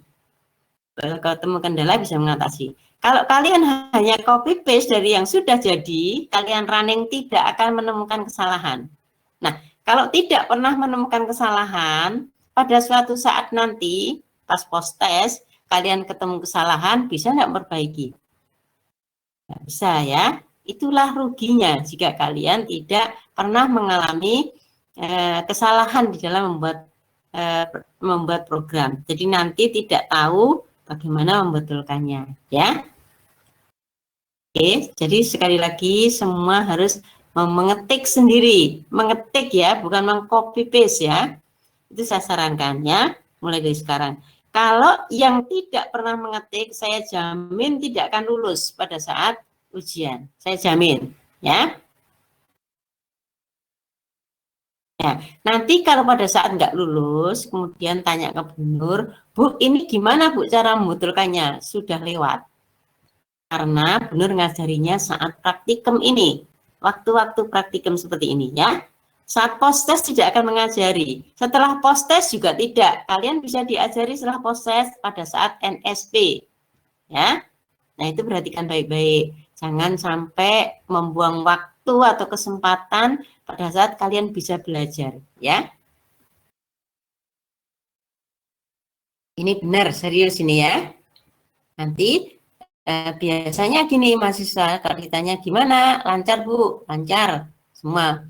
Ketemu kendala bisa mengatasi. Kalau kalian hanya copy paste dari yang sudah jadi, kalian running tidak akan menemukan kesalahan. Nah, kalau tidak pernah menemukan kesalahan, pada suatu saat nanti, pas post test, kalian ketemu kesalahan, bisa nggak perbaiki? Nggak bisa ya. Itulah ruginya jika kalian tidak pernah mengalami kesalahan di dalam membuat program. Jadi nanti tidak tahu bagaimana membetulkannya, ya. Oke, jadi sekali lagi semua harus mengetik sendiri, mengetik ya, bukan mengcopy paste ya. Itu saya sarankan ya, mulai dari sekarang. Kalau yang tidak pernah mengetik, saya jamin tidak akan lulus pada saat ujian. Saya jamin ya. Ya, nanti kalau pada saat nggak lulus, kemudian tanya ke Bu Nur, Bu, ini gimana Bu cara membetulkannya? Sudah lewat. Karena Bu Nur ngajarinya saat praktikum ini. Waktu-waktu praktikum seperti ini ya. Saat post test tidak akan mengajari. Setelah post test juga tidak. Kalian bisa diajari setelah post test pada saat NSP. Ya. Nah, itu perhatikan baik-baik. Jangan sampai membuang waktu atau kesempatan pada saat kalian bisa belajar, ya. Ini benar, serius ini ya. Nanti biasanya gini mahasiswa, kalau ditanya gimana, lancar Bu, lancar. Semua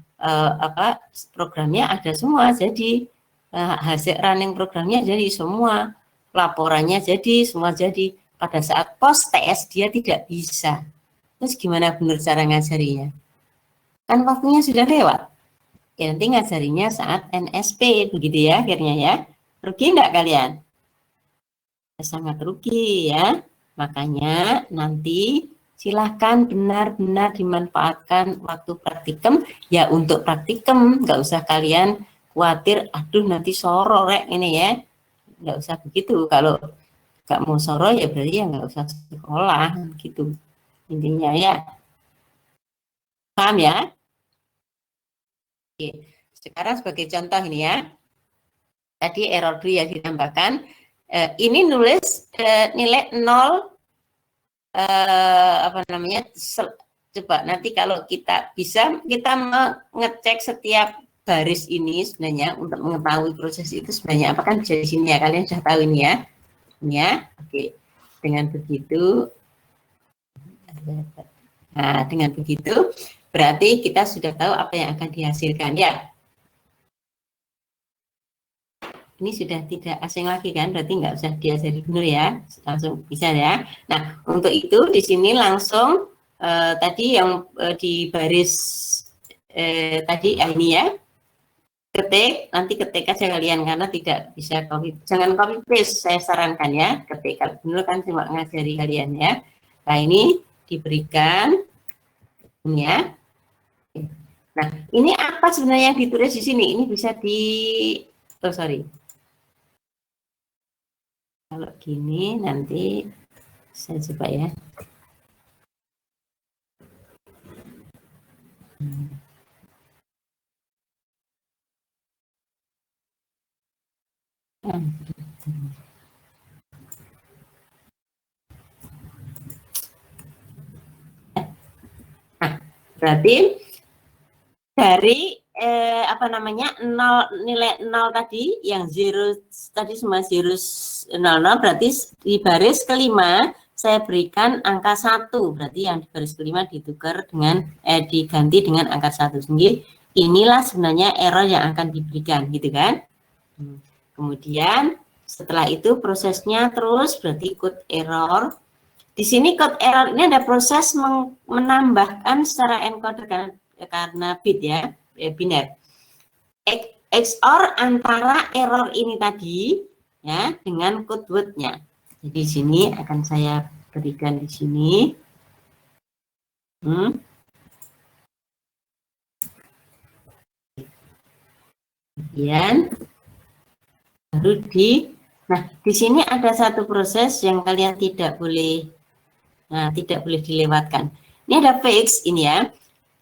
programnya ada semua, jadi hasil running programnya jadi semua, laporannya jadi semua jadi. Pada saat post test dia tidak bisa. Terus gimana benar cara ngajarinya? Kan waktunya sudah lewat. Ya, nanti ngajarinya saat NSP, begitu ya akhirnya ya. Rugi enggak kalian? Sangat rugi ya. Makanya nanti silahkan benar-benar dimanfaatkan waktu praktikum ya untuk praktikum. Enggak usah kalian khawatir, aduh nanti soro rek ini ya. Enggak usah begitu. Kalau nggak mau soro ya berarti ya nggak usah sekolah gitu. Intinya ya. Paham ya? Oke. Sekarang sebagai contoh ini ya. Tadi error dulu ya ditambahkan. Ini nulis nilai 0 apa namanya, coba nanti kalau kita bisa, kita mengecek setiap baris ini sebenarnya untuk mengetahui proses itu sebenarnya apa, kan dari sini ya, kalian sudah tahu ini ya. Ini ya, oke. Dengan begitu, nah dengan begitu berarti kita sudah tahu apa yang akan dihasilkan ya. Ini sudah tidak asing lagi kan, berarti nggak usah diajari dulu ya, langsung bisa ya. Nah, untuk itu di sini langsung tadi yang di baris tadi ini ya, ketik, nanti ketik aja kalian karena tidak bisa copy, jangan copy paste, saya sarankan ya, ketik. Kalau dulu kan cuma ngajari kalian ya. Nah, ini diberikan ini ya. Nah, ini apa sebenarnya yang ditulis di sini? Ini bisa di, oh sorry, kalau gini nanti saya coba ya. Nah, berarti dari apa namanya, nilai 0 tadi, yang zero tadi semua zero 00, berarti di baris kelima saya berikan angka 1, berarti yang di baris kelima ditukar dengan diganti dengan angka 1 sendiri. Inilah sebenarnya error yang akan diberikan, gitu kan. Kemudian setelah itu prosesnya terus, berarti code error. Di sini code error ini ada proses menambahkan secara encoder karena bit ya, biner. XOR antara error ini tadi ya dengan code word-nya. Jadi di sini akan saya berikan di sini. Kemudian baru nah di sini ada satu proses yang kalian tidak boleh dilewatkan. Ini ada fix ini ya.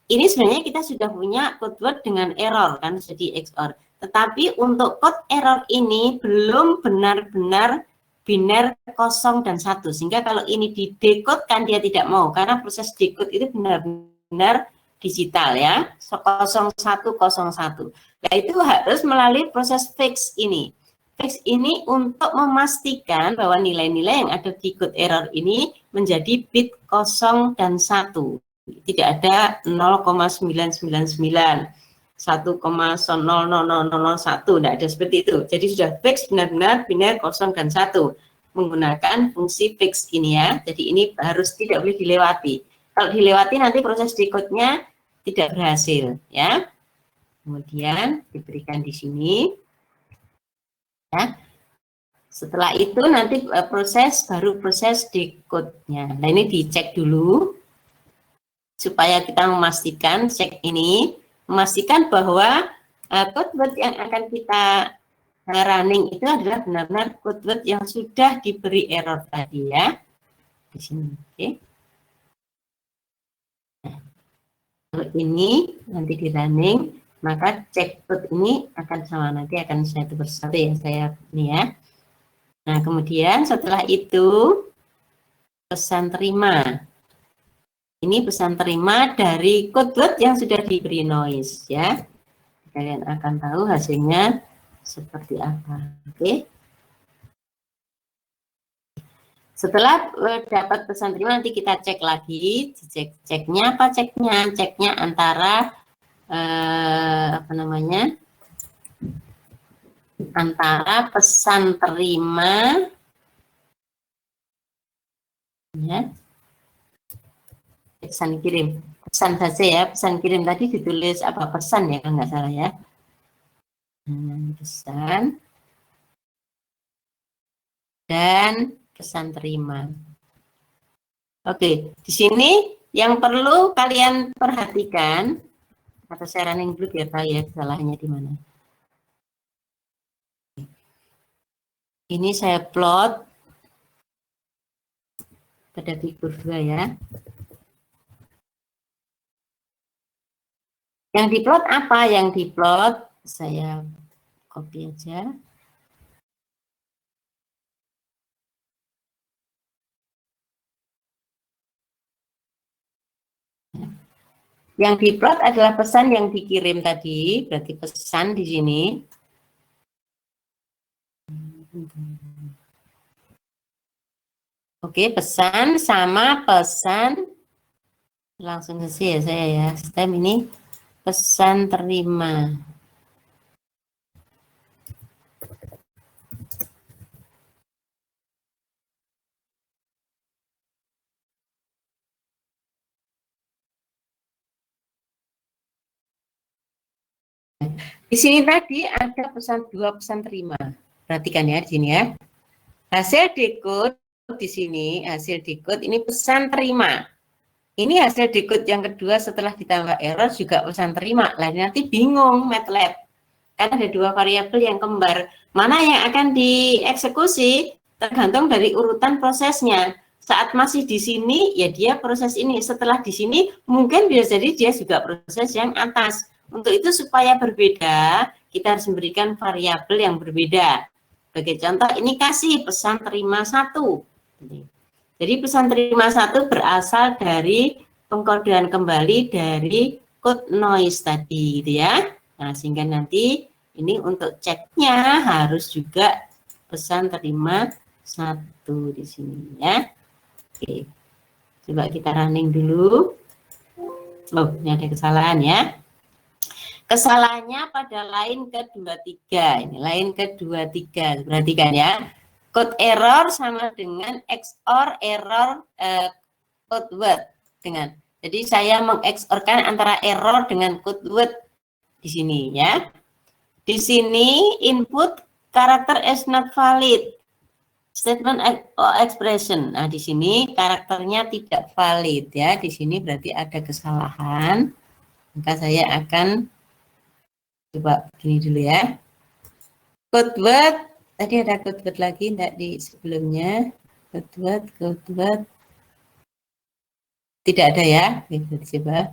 Ini sebenarnya kita sudah punya code word dengan error kan, jadi XOR. Tetapi untuk code error ini belum benar-benar biner 0 dan 1. Sehingga kalau ini di decode kan dia tidak mau, karena proses decode itu benar-benar digital ya, 0101. Nah itu harus melalui proses fix ini. Fix ini untuk memastikan bahwa nilai-nilai yang ada di code error ini menjadi bit 0 dan 1. Tidak ada 0,999, 1,000001, tidak ada seperti itu. Jadi sudah fix benar-benar biner 0 dan 1 menggunakan fungsi fix ini ya. Jadi ini harus tidak boleh dilewati. Kalau dilewati nanti proses decode-nya tidak berhasil ya. Kemudian diberikan di sini ya. Setelah itu nanti baru proses decode-nya. Nah ini dicek dulu supaya kita memastikan, cek ini, memastikan bahwa code word yang akan kita running itu adalah benar-benar code word yang sudah diberi error tadi ya. Di sini, oke. Nah, kalau ini nanti di running, maka cek code ini akan sama, nanti akan saya tulis satu ya, saya ini ya. Nah, kemudian setelah itu pesan terima. Ini pesan terima dari code word yang sudah diberi noise ya. Kalian akan tahu hasilnya seperti apa. Oke. Setelah dapat pesan terima nanti kita cek lagi. Ceknya apa ceknya? Ceknya antara apa namanya? Antara pesan terima ya. Pesan kirim. Pesan saja ya, pesan kirim tadi ditulis apa, pesan ya kalau nggak salah ya. Pesan dan pesan terima. Oke, di sini yang perlu kalian perhatikan, atau saya running dulu biar tahu ya kesalahannya di mana. Ini saya plot pada figur 2 ya. Yang diplot apa? Yang diplot saya copy aja. Yang diplot adalah pesan yang dikirim tadi, berarti pesan di sini. Oke, pesan sama pesan langsung selesai ya saya ya. Stem ini pesan terima. Di sini tadi ada pesan dua pesan terima. Perhatikan ya di sini ya. Hasil decode di sini, hasil decode ini pesan terima. Ini hasil decode yang kedua setelah ditambah error juga pesan terima. Lah nanti bingung MATLAB. Karena ada dua variabel yang kembar. Mana yang akan dieksekusi tergantung dari urutan prosesnya. Saat masih di sini ya dia proses ini. Setelah di sini mungkin bisa jadi dia juga proses yang atas. Untuk itu supaya berbeda, kita harus memberikan variabel yang berbeda. Sebagai contoh, ini kasih pesan terima 1. Jadi pesan terima 1 berasal dari pengkodean kembali dari code noise tadi, gitu ya. Nah, sehingga nanti ini untuk ceknya harus juga pesan terima 1 di sini ya. Oke. Coba kita running dulu. Oh, ini ada kesalahan ya. Kesalahannya pada line ke-23. Ini line ke-23. Perhatikan ya. Code error sama dengan XOR error code word dengan. Jadi saya mengexorkan antara error dengan code word di sini ya. Di sini input karakter is not valid. Statement expression. Nah, di sini karakternya tidak valid ya. Di sini berarti ada kesalahan. Maka saya akan coba gini dulu ya. Code word, tadi ada code word lagi enggak di sebelumnya. Code word. Tidak ada ya. Kita coba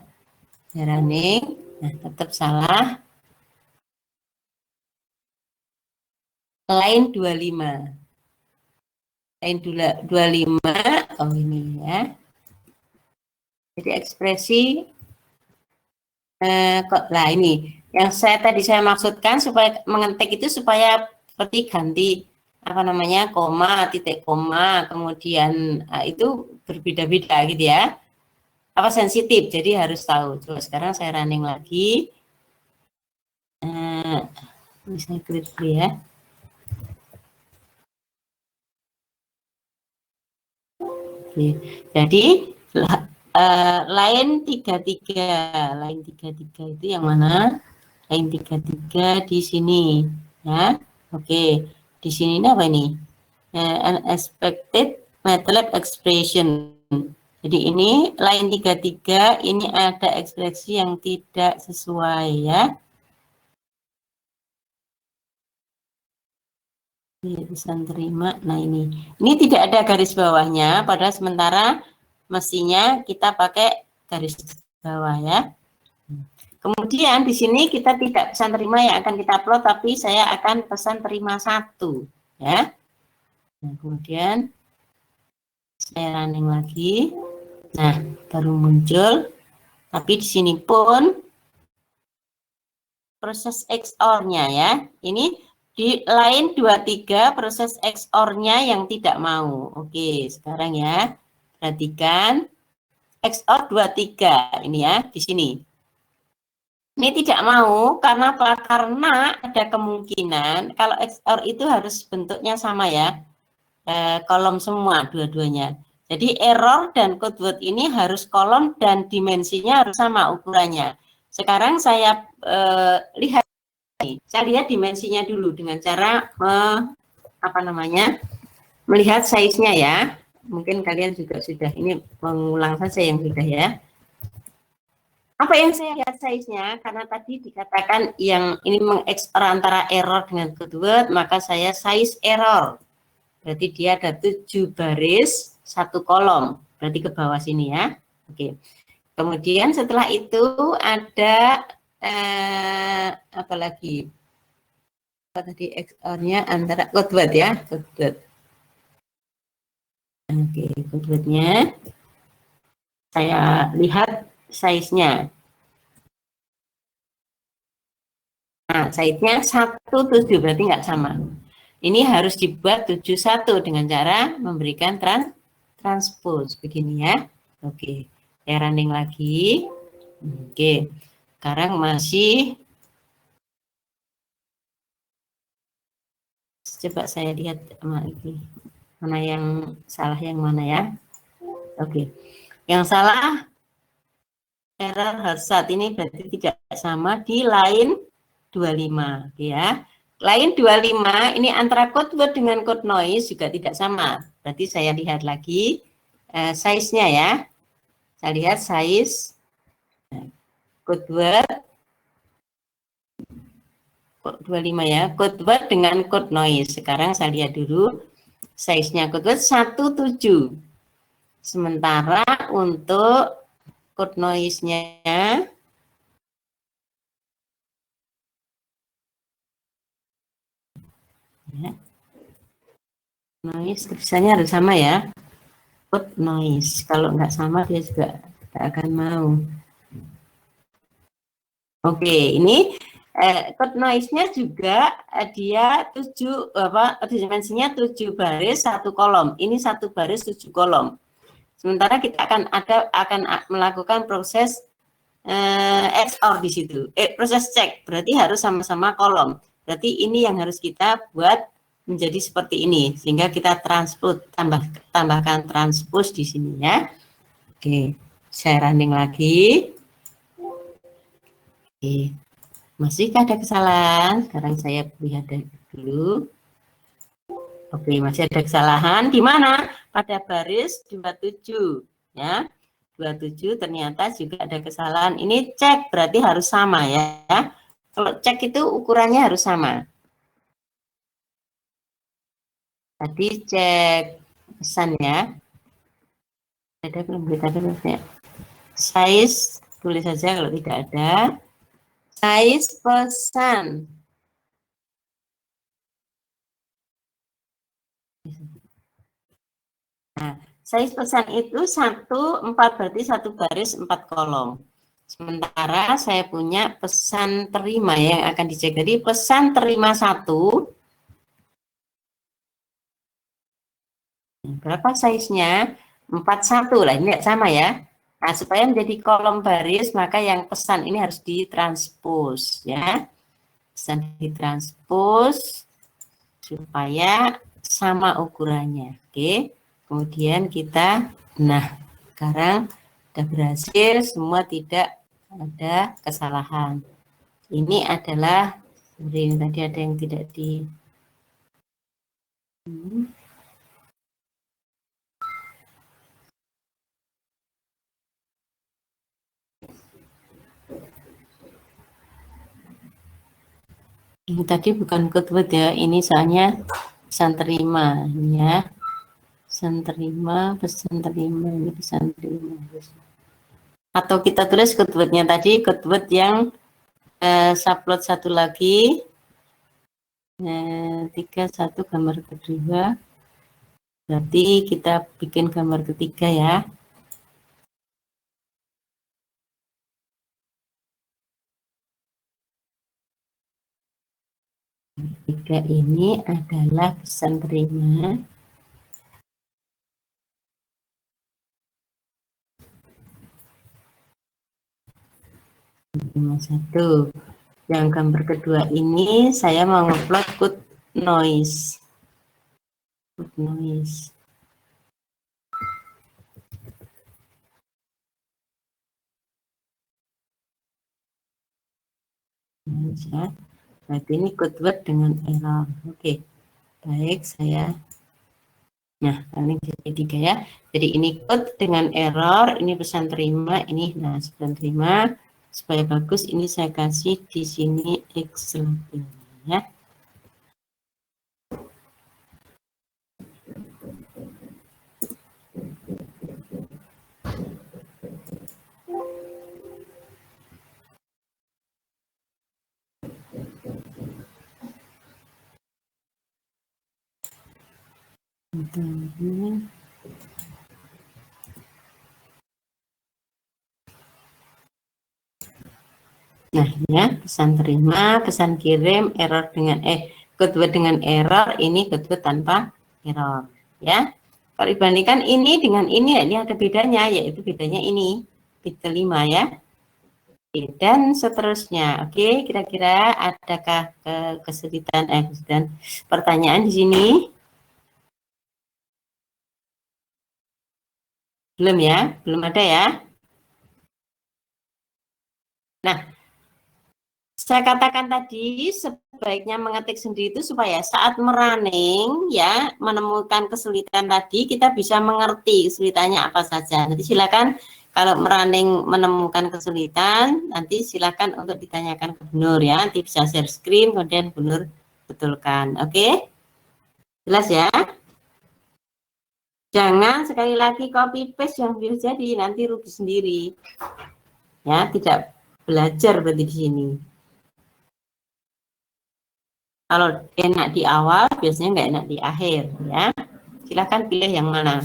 running. Nah, tetap salah. Line 25. Line 25. Oh ini ya. Jadi ekspresi kok lah ini yang saya maksudkan supaya mengetik itu supaya seperti ganti apa namanya koma, titik koma, kemudian itu berbeda-beda gitu ya. Apa sensitif, jadi harus tahu. Coba sekarang saya running lagi. Ini saya klik dulu ya. Oke. Jadi line 33, line 33 itu yang mana? Line 33 di sini ya. Oke, di sini ini apa ini? Unexpected MATLAB expression. Jadi ini line 33 ini ada ekspresi yang tidak sesuai ya. Bisa terima. Nah ini tidak ada garis bawahnya, padahal sementara mestinya kita pakai garis bawah ya. Kemudian di sini kita tidak pesan terima yang akan kita upload, tapi saya akan pesan terima 1 ya. Nah, kemudian saya running lagi. Nah, baru muncul. Tapi di sini pun proses XOR-nya ya. Ini di line 23 proses XOR-nya yang tidak mau. Oke, sekarang ya. Perhatikan XOR 23 ini ya di sini. Ini tidak mau karena apa? Karena ada kemungkinan kalau XOR itu harus bentuknya sama ya, kolom semua dua-duanya. Jadi error dan code word ini harus kolom dan dimensinya harus sama ukurannya. Sekarang saya lihat, saya lihat dimensinya dulu dengan cara melihat size-nya ya. Mungkin kalian juga sudah ini mengulang saja yang sudah ya. Apa yang saya lihat size-nya, karena tadi dikatakan yang ini mengekspor antara error dengan code word, maka saya size error. Berarti dia ada 7 baris, 1 kolom. Berarti ke bawah sini ya. Oke. Kemudian setelah itu ada apa lagi? Apa tadi XOR-nya antara code word ya, code word. Oke, code word-nya saya lihat size-nya. Nah, size-nya 17 berarti nggak sama. Ini harus dibuat 71 dengan cara memberikan transpose begini ya. Oke, saya running lagi. Oke, sekarang masih, coba saya lihat ini mana yang salah yang mana ya. Oke, yang salah error saat ini berarti tidak sama di line 25 ya. Line 25 ini antara code word dengan code noise juga tidak sama. Berarti saya lihat lagi size-nya ya. Saya lihat size code word 25 ya. Code word dengan code noise. Sekarang saya lihat dulu size-nya code word 17. Sementara untuk code noise-nya ya, noise tulisannya harus sama ya. Code noise. Kalau nggak sama dia juga tidak akan mau. Oke, ini code noise-nya juga dia 7 apa dimensinya 7 baris 1 kolom. Ini 1 baris 7 kolom. Sementara kita akan melakukan proses XOR di situ. Proses cek berarti harus sama-sama kolom. Berarti ini yang harus kita buat menjadi seperti ini sehingga kita transpose tambahkan transpose di sini ya. Oke, saya running lagi. Oke, masih ada kesalahan? Sekarang saya lihat dulu. Oke, masih ada kesalahan di mana? Pada baris 27 ya. 27 ternyata juga ada kesalahan. Ini cek berarti harus sama ya. Kalau cek itu ukurannya harus sama. Tadi cek pesan ya. Ada belum kita ya. Size tulis saja kalau tidak ada. Size pesan. Nah, size pesan itu 1/4 berarti 1 baris 4 kolom. Sementara saya punya pesan terima yang akan dicek. Jadi pesan terima 1, berapa size-nya? 41 lah, ini tidak sama ya. Nah, supaya menjadi kolom baris, maka yang pesan ini harus ditranspose ya. Pesan ditranspose supaya sama ukurannya. Oke. Kemudian kita, nah sekarang sudah berhasil, semua tidak ada kesalahan. Ini adalah yang tadi ada yang tidak di ini tadi bukan code word ya, ini soalnya pesan terima ya. Pesan terima, ini pesan terima. Atau kita tulis code word-nya tadi, code word yang subplot satu lagi. 31 gambar kedua. Berarti kita bikin gambar ketiga ya. Ketiga ini adalah pesan terima. Nomor 1. Yang gambar kedua ini saya mau ngupload code noise. Code noise. Berarti ini code word dengan error. Oke, baik saya. Nah, ini jadi 3 ya. Jadi ini code dengan error, ini pesan terima, ini nah pesan terima. Supaya bagus, ini saya kasih di sini X ya. Nah, ya, pesan terima, pesan kirim, error dengan kedua dengan error, ini kedua tanpa error, ya. Kalau dibandingkan ini dengan ini ada bedanya, yaitu bedanya ini, bit kelima ya. Oke, dan seterusnya. Oke, kira-kira adakah kesulitan pertanyaan di sini? Belum ya? Belum ada ya? Nah, saya katakan tadi sebaiknya mengetik sendiri itu supaya saat merunning ya menemukan kesulitan tadi kita bisa mengerti kesulitannya apa saja. Nanti silakan kalau merunning menemukan kesulitan nanti silakan untuk ditanyakan ke Bu Nur ya. Nanti bisa share screen kemudian Bu Nur betulkan. Oke? Jelas ya? Jangan sekali lagi copy paste yang bisa jadi nanti rugi sendiri. Ya, tidak belajar berarti di sini. Kalau enak di awal, biasanya nggak enak di akhir, ya. Silahkan pilih yang mana.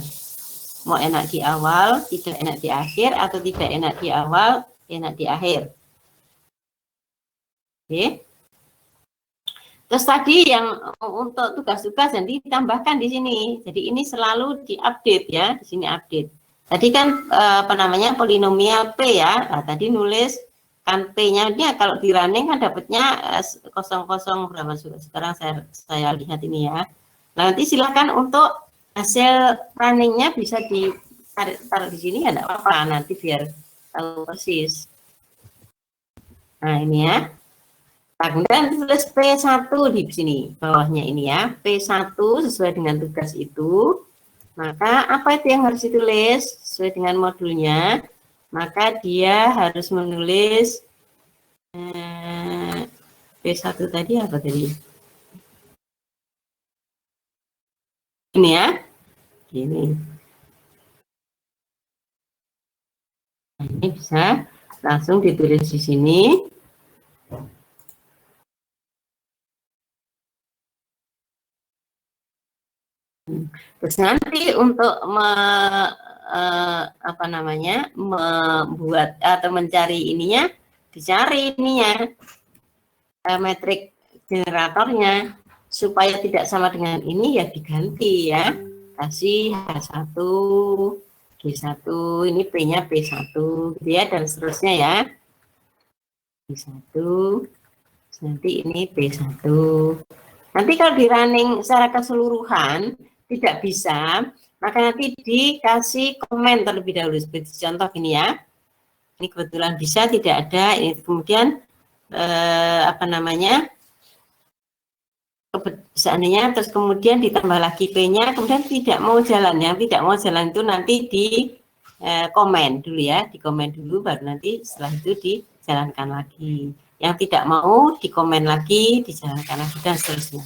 Mau enak di awal, tidak enak di akhir, atau tidak enak di awal, enak di akhir. Oke. Terus tadi yang untuk tugas-tugas nanti ditambahkan di sini. Jadi ini selalu diupdate ya, di sini update. Tadi kan apa namanya polinomial P ya. Nah, tadi nulis kan P-nya ini kalau di running kan dapatnya 00 berapa sekarang saya lihat ini ya. Nah, nanti silakan untuk hasil runningnya bisa ditaruh di sini ya enggak apa-apa nanti biar tahu persis. Nah, ini ya. Nah, kemudian tulis P1 di sini bawahnya ini ya. P1 sesuai dengan tugas itu. Maka apa itu yang harus ditulis sesuai dengan modulnya? Maka dia harus menulis P1 tadi apa tadi? Ini ya. Ini. Nah, ini bisa langsung ditulis di sini. Terus nanti untuk apa namanya membuat atau mencari ininya, dicari ininya metrik generatornya supaya tidak sama dengan ini ya diganti ya, kasih H1 G1 ini P-nya P1 gitu ya dan seterusnya ya, G1 nanti ini P1. Nanti kalau di running secara keseluruhan tidak bisa, maka nanti dikasih komen terlebih dahulu. Seperti contoh ini ya. Ini kebetulan bisa, tidak ada. Ini kemudian apa namanya? Seandainya terus kemudian ditambah lagi P-nya, kemudian tidak mau jalan. Yang tidak mau jalan itu nanti di komen dulu ya, di komen dulu baru nanti setelah itu dijalankan lagi. Yang tidak mau di komen lagi, dijalankan lagi dan seterusnya.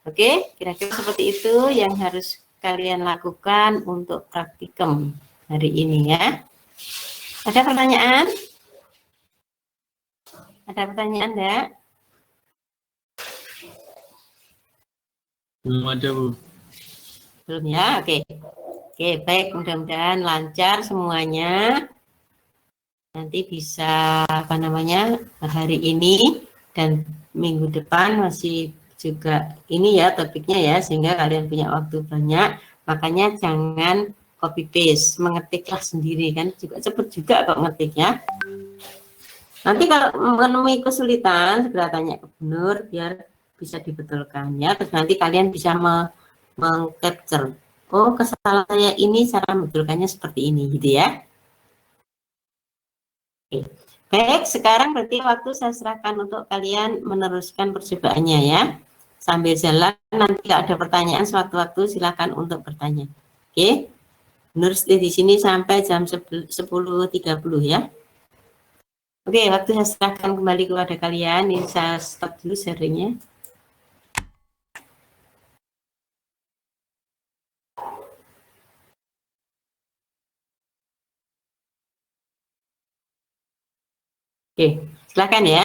Oke, kira-kira seperti itu yang harus kalian lakukan untuk praktikum hari ini ya. Ada pertanyaan? Ada pertanyaan enggak? Belum ada, Bu. Belum ya? Oke. Oke, baik. Mudah-mudahan lancar semuanya. Nanti bisa apa namanya hari ini dan minggu depan masih juga ini ya topiknya ya sehingga kalian punya waktu banyak. Makanya jangan copy paste, mengetiklah sendiri kan juga cepat juga kok ngetiknya. Nanti kalau menemui kesulitan segera tanya ke Bu Nur biar bisa dibetulkan ya. Terus nanti kalian bisa mengcapture. Oh, kesalahan saya ini cara membetulkannya seperti ini gitu ya. Oke. Baik, sekarang berarti waktu saya serahkan untuk kalian meneruskan percobaannya ya. Sambil jalan, nanti kalau ada pertanyaan sewaktu-waktu silakan untuk bertanya. Oke, Nur stay di sini sampai jam 10.30 ya. Oke, waktu saya serahkan kembali kepada kalian, ini saya stop dulu sharingnya. Oke, silakan ya.